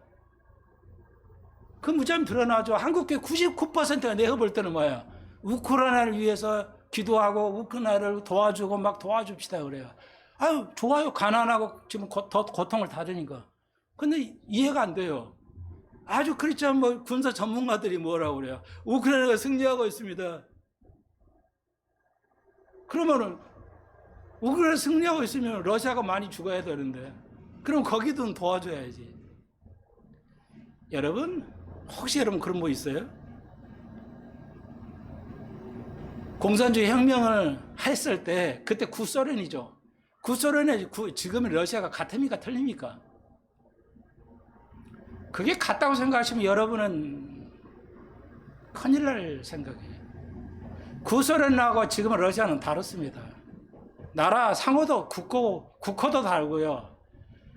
그 무지함이 드러나죠. 한국교회 99%가 내가 볼 때는 뭐야? 우크라이나를 위해서 기도하고 우크라이나를 도와주고 막 도와줍시다 그래요. 아유 좋아요. 가난하고 지금 더 고통을 받으니까. 근데 이해가 안 돼요. 아주 크리스찬 뭐 군사 전문가들이 뭐라고 그래요? 우크라이나가 승리하고 있습니다. 그러면은 우크라이나 승리하고 있으면 러시아가 많이 죽어야 되는데 그럼 거기도 도와줘야지. 여러분 혹시 여러분 그런 거 있어요? 공산주의 혁명을 했을 때 그때 구소련이죠. 구소련에 지금의 러시아가 같습니까? 틀립니까? 그게 같다고 생각하시면 여러분은 큰일 날 생각이에요. 구소련하고 지금의 러시아는 다릅니다. 나라 상호도 국호도 다르고요.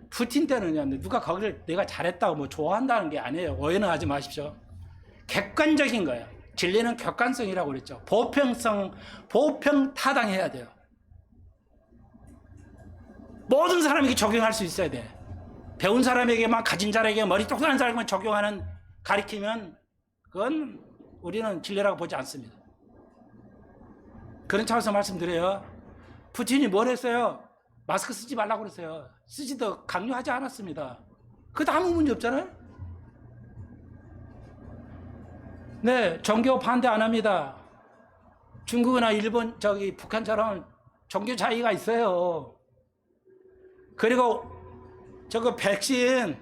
푸틴 때는요, 누가 거기를 내가 잘했다고 뭐 좋아한다는 게 아니에요. 오해는 하지 마십시오. 객관적인 거예요. 진리는 객관성이라고 그랬죠. 보평타당해야 돼요. 모든 사람에게 적용할 수 있어야 돼. 배운 사람에게만, 가진 자에게, 머리 똑똑한 사람에게만 적용하는, 가리키면 그건 우리는 진리라고 보지 않습니다. 그런 차원에서 말씀드려요. 푸틴이 뭘 했어요? 마스크 쓰지 말라고 그랬어요. 쓰지도 강요하지 않았습니다. 그것도 아무 문제 없잖아요. 네, 종교 반대 안 합니다. 중국이나 일본, 북한처럼 종교 차이가 있어요. 그리고 저거 백신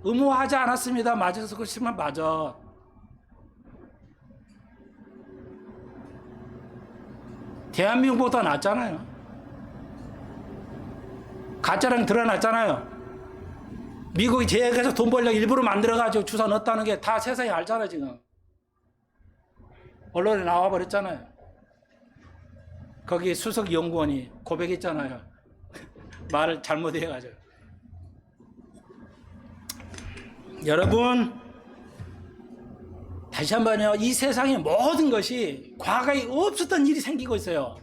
의무화하지 않았습니다. 맞아서 그러시면 맞아. 대한민국보다 낫잖아요. 가짜랑 드러났잖아요. 미국이 제약해서 돈 벌려고 일부러 만들어가지고 주사 넣었다는 게 다 세상이 알잖아요, 지금. 언론에 나와버렸잖아요. 거기 수석 연구원이 고백했잖아요. 말을 잘못해가지고. 여러분, 다시 한번요. 이 세상의 모든 것이 과거에 없었던 일이 생기고 있어요.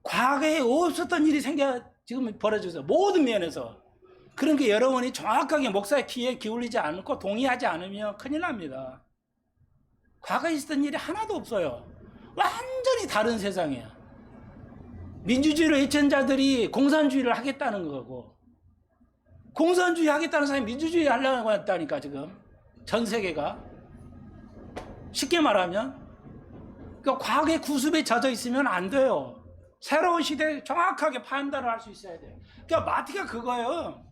과거에 없었던 일이 지금 벌어지고 있어요. 모든 면에서. 그런 게 여러분이 정확하게 목사의 귀에 기울이지 않고 동의하지 않으면 큰일 납니다. 과거에 있었던 일이 하나도 없어요. 완전히 다른 세상이에요. 민주주의를 외친 자들이 공산주의를 하겠다는 거고, 공산주의 하겠다는 사람이 민주주의 하려고 했다니까, 지금. 전 세계가. 쉽게 말하면, 그러니까 과거의 구습에 젖어 있으면 안 돼요. 새로운 시대에 정확하게 판단을 할 수 있어야 돼요. 그러니까 마태가 그거예요.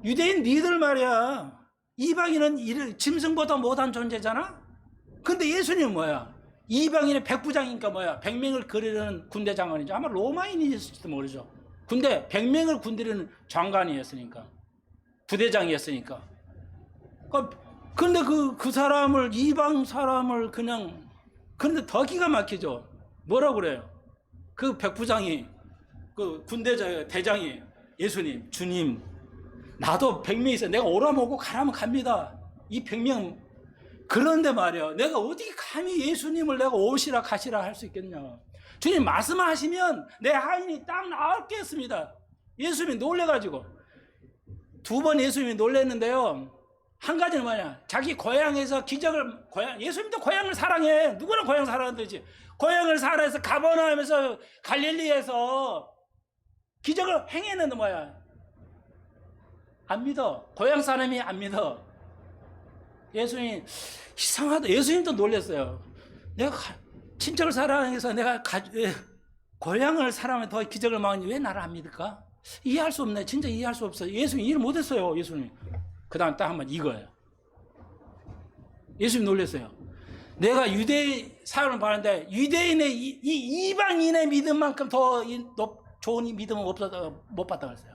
유대인 니들 말이야. 이방인은 짐승보다 못한 존재잖아? 근데 예수님은 뭐야? 이방인의 백부장이니까 뭐야? 100명을 거르는 군대 장관이죠. 아마 로마인이었을지도 모르죠. 군대 100명을 군대는 장관이었으니까. 부대장이었으니까. 근데 그 사람을, 이방 사람을 그냥, 그런데 더 기가 막히죠. 뭐라고 그래요? 그 백부장이, 그 군대 대장이, 예수님, 주님, 나도 100명 있어요. 내가 오라면 오고 가라면 갑니다. 이 100명. 그런데 말이야, 내가 어디 감히 예수님을 내가 오시라 가시라 할 수 있겠냐. 주님 말씀하시면 내 하인이 딱 나왔겠습니다. 예수님이 놀래가지고. 2번 예수님이 놀랬는데요. 한 가지는 뭐냐, 자기 고향에서 기적을, 예수님도 고향을 사랑해. 누구나 고향 사랑하듯이 고향을 사랑해서 가버나움에서 갈릴리에서 기적을 행했는데 뭐야, 안 믿어. 고향 사람이 안 믿어. 예수님 이상하다. 예수님도 놀랐어요. 내가 친척을 사랑해서 내가 고향을 사랑하면 더 기적을 막으니 왜 나를 안 믿을까? 이해할 수 없네. 진짜 이해할 수 없어요. 예수님 이해를 못했어요. 예수님. 그 다음 딱 한번 이거예요. 예수님 놀랐어요. 내가 유대인 사람을 봤는데 유대인의 이 이방인의 믿음만큼 더 좋은 믿음은 없어서 못 봤다고 했어요.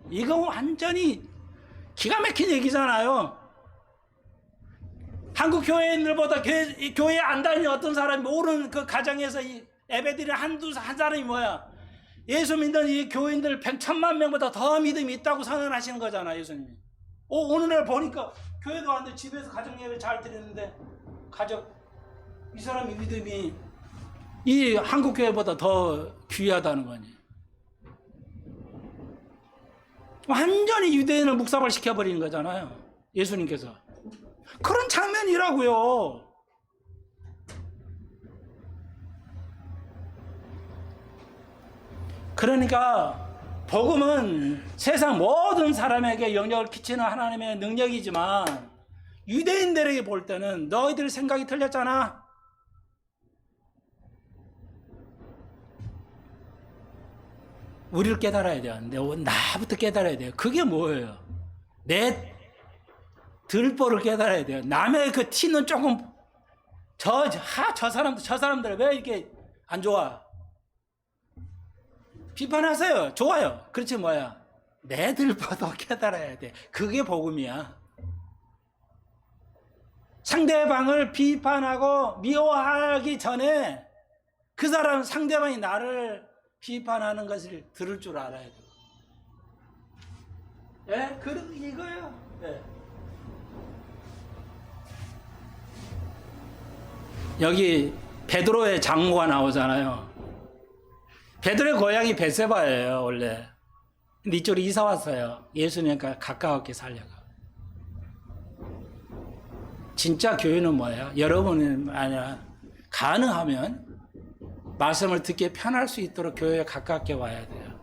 이거 완전히 기가 막힌 얘기잖아요. 한국 교회인들보다 교회 안 다니는 어떤 사람이 모르는 그 가정에서 이 예배드리는 한 사람이 뭐야? 예수 믿는 이 교인들 100,000만 명보다 더 믿음이 있다고 선언하시는 거잖아, 예수님이. 오늘날 보니까 교회도 왔는데 집에서 가정 예배 잘 드리는데 이 사람의 믿음이 이 한국 교회보다 더 귀하다는 거니. 완전히 유대인을 묵사발 시켜버리는 거잖아요, 예수님께서. 그런 장면이라고요. 그러니까 복음은 세상 모든 사람에게 영향을 끼치는 하나님의 능력이지만 유대인들에게 볼 때는 너희들 생각이 틀렸잖아. 우리를 깨달아야 돼요. 나부터 깨달아야 돼요. 그게 뭐예요? 내 들보를 깨달아야 돼요. 남의 그 티는 조금 저 사람들 왜 이렇게 안 좋아? 비판하세요. 좋아요. 그렇지 뭐야? 내 들보도 깨달아야 돼. 그게 복음이야. 상대방을 비판하고 미워하기 전에 그 사람 상대방이 나를 비판하는 것을 들을 줄 알아야 돼. 예? 그런 이거예요. 예. 여기 베드로의 장모가 나오잖아요. 베드로의 고향이 벳세바예요, 원래. 근데 이쪽으로 이사 왔어요. 예수님과 가까웠게 살려고. 진짜 교회는 뭐예요? 여러분은 아니라 가능하면 말씀을 듣기에 편할 수 있도록 교회에 가깝게 와야 돼요.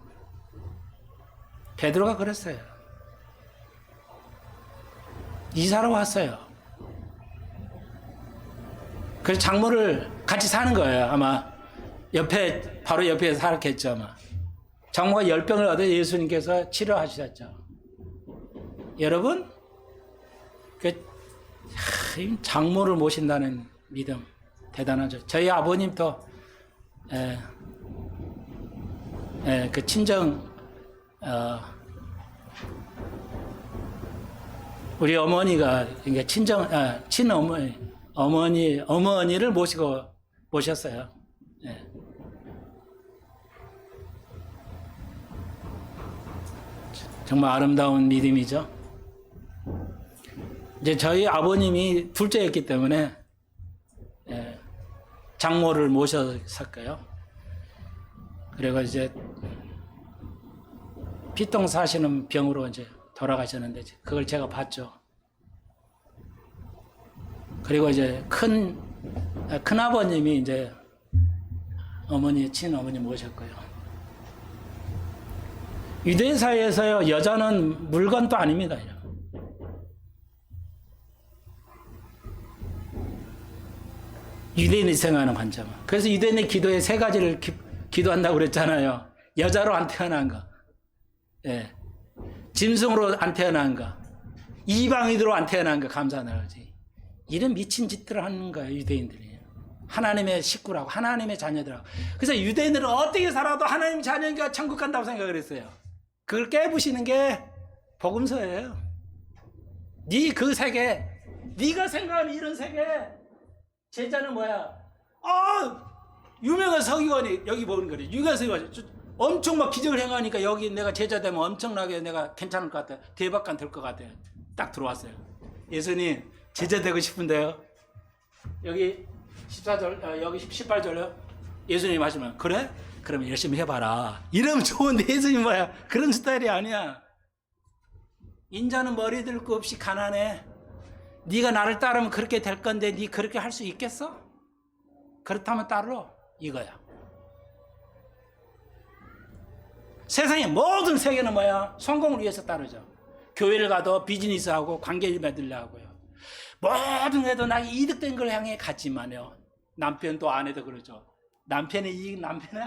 베드로가 그랬어요. 이사로 왔어요. 그래서 장모를 같이 사는 거예요. 아마 바로 옆에 살았겠죠. 아마. 장모가 10병을 얻어 예수님께서 치료하셨죠. 여러분, 장모를 모신다는 믿음 대단하죠. 저희 아버님도 그 친정 우리 어머니가 그러니까 어머니를 모셨어요. 예. 정말 아름다운 믿음이죠. 이제 저희 아버님이 둘째였기 때문에 장모를 모셨을까요? 그리고 이제 피똥 사시는 병으로 이제 돌아가셨는데 그걸 제가 봤죠. 그리고 이제 큰 아버님이 이제 친어머니 모셨고요. 유대 사회에서요, 여자는 물건도 아닙니다. 유대인이 생각하는 관점. 그래서 유대인의 기도에 3가지를 기도한다고 그랬잖아요. 여자로 안 태어난 거, 예. 짐승으로 안 태어난 거, 이방인으로 안 태어난 거 감사하지. 이런 미친 짓들을 하는 거예요, 유대인들이. 하나님의 식구라고, 하나님의 자녀들하고. 그래서 유대인들은 어떻게 살아도 하나님 자녀니까 천국 간다고 생각을 했어요. 그걸 깨부시는 게 복음서예요. 네 그 세계, 네가 생각하는 이런 세계. 제자는 뭐야? 유명한 서기관이 여기 보는 거래. 유명한 서기관 엄청 막 기적을 행하니까 여기 내가 제자 되면 엄청나게 내가 괜찮을 것 같아. 대박간 될 것 같아. 딱 들어왔어요. 예수님 제자 되고 싶은데요. 여기 14절, 여기 18절요. 예수님 하시면 그래? 그러면 열심히 해봐라. 이러면 좋은데 예수님 뭐야? 그런 스타일이 아니야. 인자는 머리 들 거 없이 가난해. 네가 나를 따르면 그렇게 될 건데 네 그렇게 할 수 있겠어? 그렇다면 따르러 이거야. 세상의 모든 세계는 뭐야? 성공을 위해서 따르죠. 교회를 가도 비즈니스하고 관계를 맺으려 하고요. 뭐든 해도 나에게 이득된 걸 향해 갔지만요. 남편도 아내도 그러죠. 남편의 이익, 남편의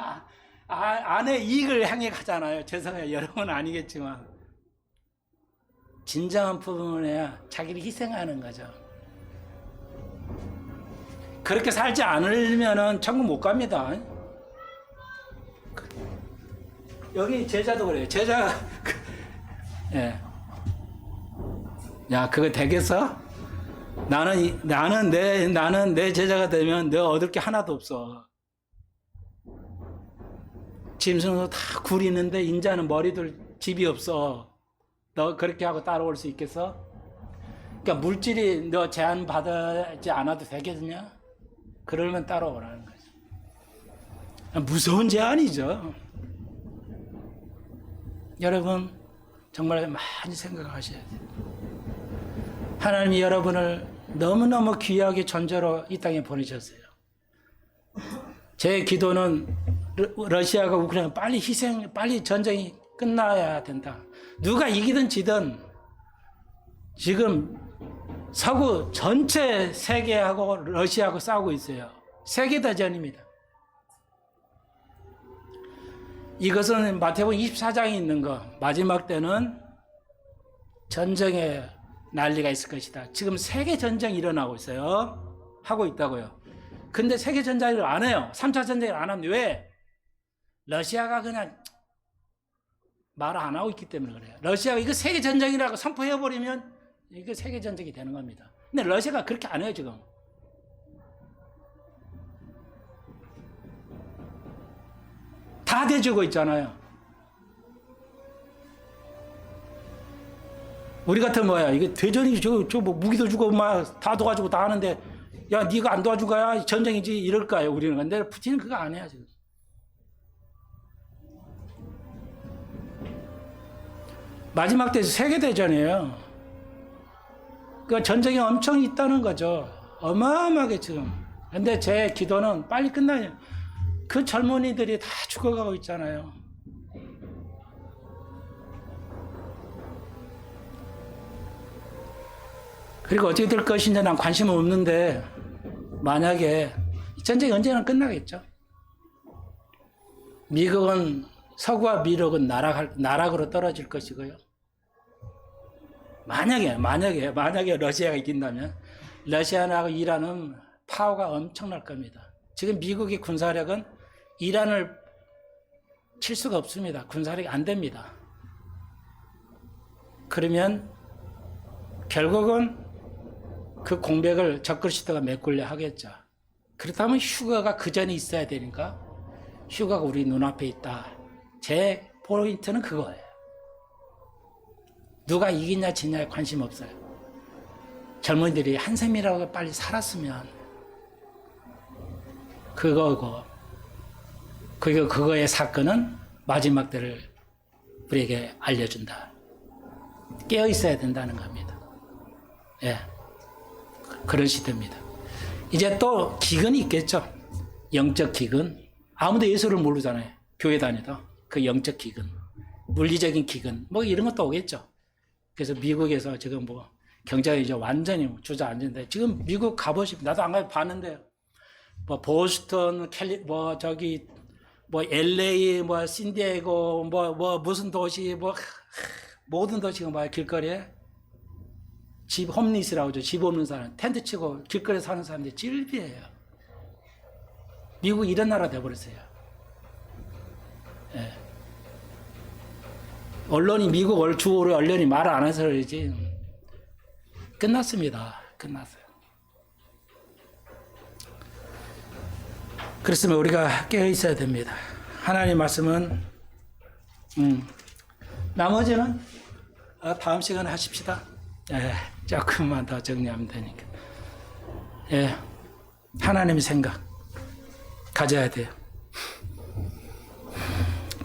아내의 이익을 향해 가잖아요. 죄송해요. 여러분 아니겠지만. 진정한 부분에야 자기를 희생하는 거죠. 그렇게 살지 않으면은 천국 못 갑니다. 여기 제자도 그래요. 제자가 예. 야, 그거 되겠어? 나는 내 제자가 되면 내가 얻을 게 하나도 없어. 짐승도 다 구리는데 인자는 머리들 집이 없어. 너 그렇게 하고 따라올 수 있겠어? 그러니까 물질이 너 제한 받지 않아도 되겠냐? 그러면 따라오라는 거죠. 무서운 제한이죠. 여러분 정말 많이 생각하셔야 돼요. 하나님이 여러분을 너무너무 귀하게 존재로 이 땅에 보내셨어요. 제 기도는 러시아가 우크라이나 빨리 전쟁이 끝나야 된다. 누가 이기든 지든 지금 서구 전체 세계하고 러시아하고 싸우고 있어요. 세계대전입니다. 이것은 마태복음 24장에 있는 거. 마지막 때는 전쟁의 난리가 있을 것이다. 지금 세계전쟁이 일어나고 있어요. 하고 있다고요. 근데 세계전쟁을 안 해요. 3차 전쟁을 안 합니다. 왜? 러시아가 그냥 말 안 하고 있기 때문에 그래요. 러시아가 이거 세계전쟁이라고 선포해버리면 이거 세계전쟁이 되는 겁니다. 근데 러시아가 그렇게 안 해요, 지금. 다 대주고 있잖아요. 우리 같은 뭐야, 이게 대전이 뭐 무기도 주고 막 다 도와주고 다 하는데, 야, 네가 안 도와준 거야? 전쟁이지? 이럴까요, 우리는. 근데 푸틴은 그거 안 해요, 지금. 마지막 때 세계대전이에요. 그 전쟁이 엄청 있다는 거죠. 어마어마하게 지금. 근데 제 기도는 빨리 끝나요. 그 젊은이들이 다 죽어가고 있잖아요. 그리고 어떻게 될 것인지 난 관심은 없는데, 만약에 전쟁이 언제나 끝나겠죠. 미국은, 서구와 미국은 나락으로 떨어질 것이고요. 만약에 러시아가 이긴다면, 러시아하고 이란은 파워가 엄청날 겁니다. 지금 미국의 군사력은 이란을 칠 수가 없습니다. 군사력이 안 됩니다. 그러면 결국은 그 공백을 적그리스도가 메꾸려 하겠죠. 그렇다면 휴가가 그 전에 있어야 되니까 휴가가 우리 눈앞에 있다. 제 포인트는 그거예요. 누가 이기냐 지냐에 관심 없어요. 젊은이들이 한샘이라고 빨리 살았으면 그거의 사건은 마지막 때를 우리에게 알려준다. 깨어 있어야 된다는 겁니다. 예. 그런 시대입니다. 이제 또 기근이 있겠죠. 영적 기근. 아무도 예수를 모르잖아요. 교회 다니도. 그 영적 기근. 물리적인 기근. 뭐 이런 것도 오겠죠. 그래서 미국에서 지금 뭐 경제가 이제 완전히 주저앉는데 지금 미국 가보시면 나도 안 가서 봤는데요. 뭐 보스턴, 뭐 LA, 뭐 신디에고, 뭐 무슨 도시, 뭐 모든 도시가 막 길거리에 집 홈리스라고 하죠. 집 없는 사람, 텐트 치고 길거리에 사는 사람들이 찔비해요. 미국 이런 나라 돼버렸어요. 예. 언론이 미국 주로 언론이 말 안 해서 그러지 끝났습니다. 끝났어요. 그렇으면 우리가 깨어 있어야 됩니다. 하나님 말씀은 나머지는 다음 시간에 하십시다. 예, 조금만 더 정리하면 되니까. 예, 하나님 생각 가져야 돼요.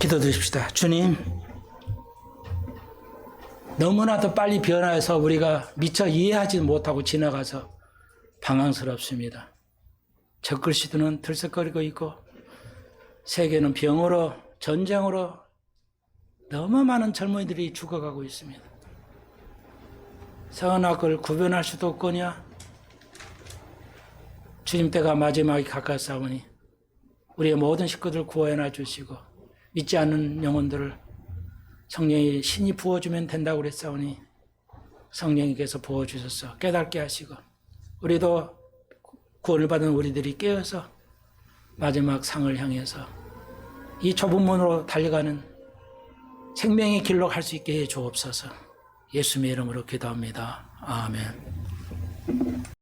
기도드립시다. 주님, 너무나도 빨리 변화해서 우리가 미처 이해하지 못하고 지나가서 방황스럽습니다. 적글씨들은 들썩거리고 있고 세계는 병으로 전쟁으로 너무 많은 젊은이들이 죽어가고 있습니다. 선악을 악을 구별할 수도 없거냐. 주님 때가 마지막에 가까웠사오니 우리의 모든 식구들 구원해 주시고 믿지 않는 영혼들을 성령이 신이 부어주면 된다고 그랬사오니 성령님께서 부어주셔서 깨닫게 하시고 우리도 구원을 받은 우리들이 깨어서 마지막 상을 향해서 이 좁은 문으로 달려가는 생명의 길로 갈 수 있게 해 주옵소서. 예수님의 이름으로 기도합니다. 아멘.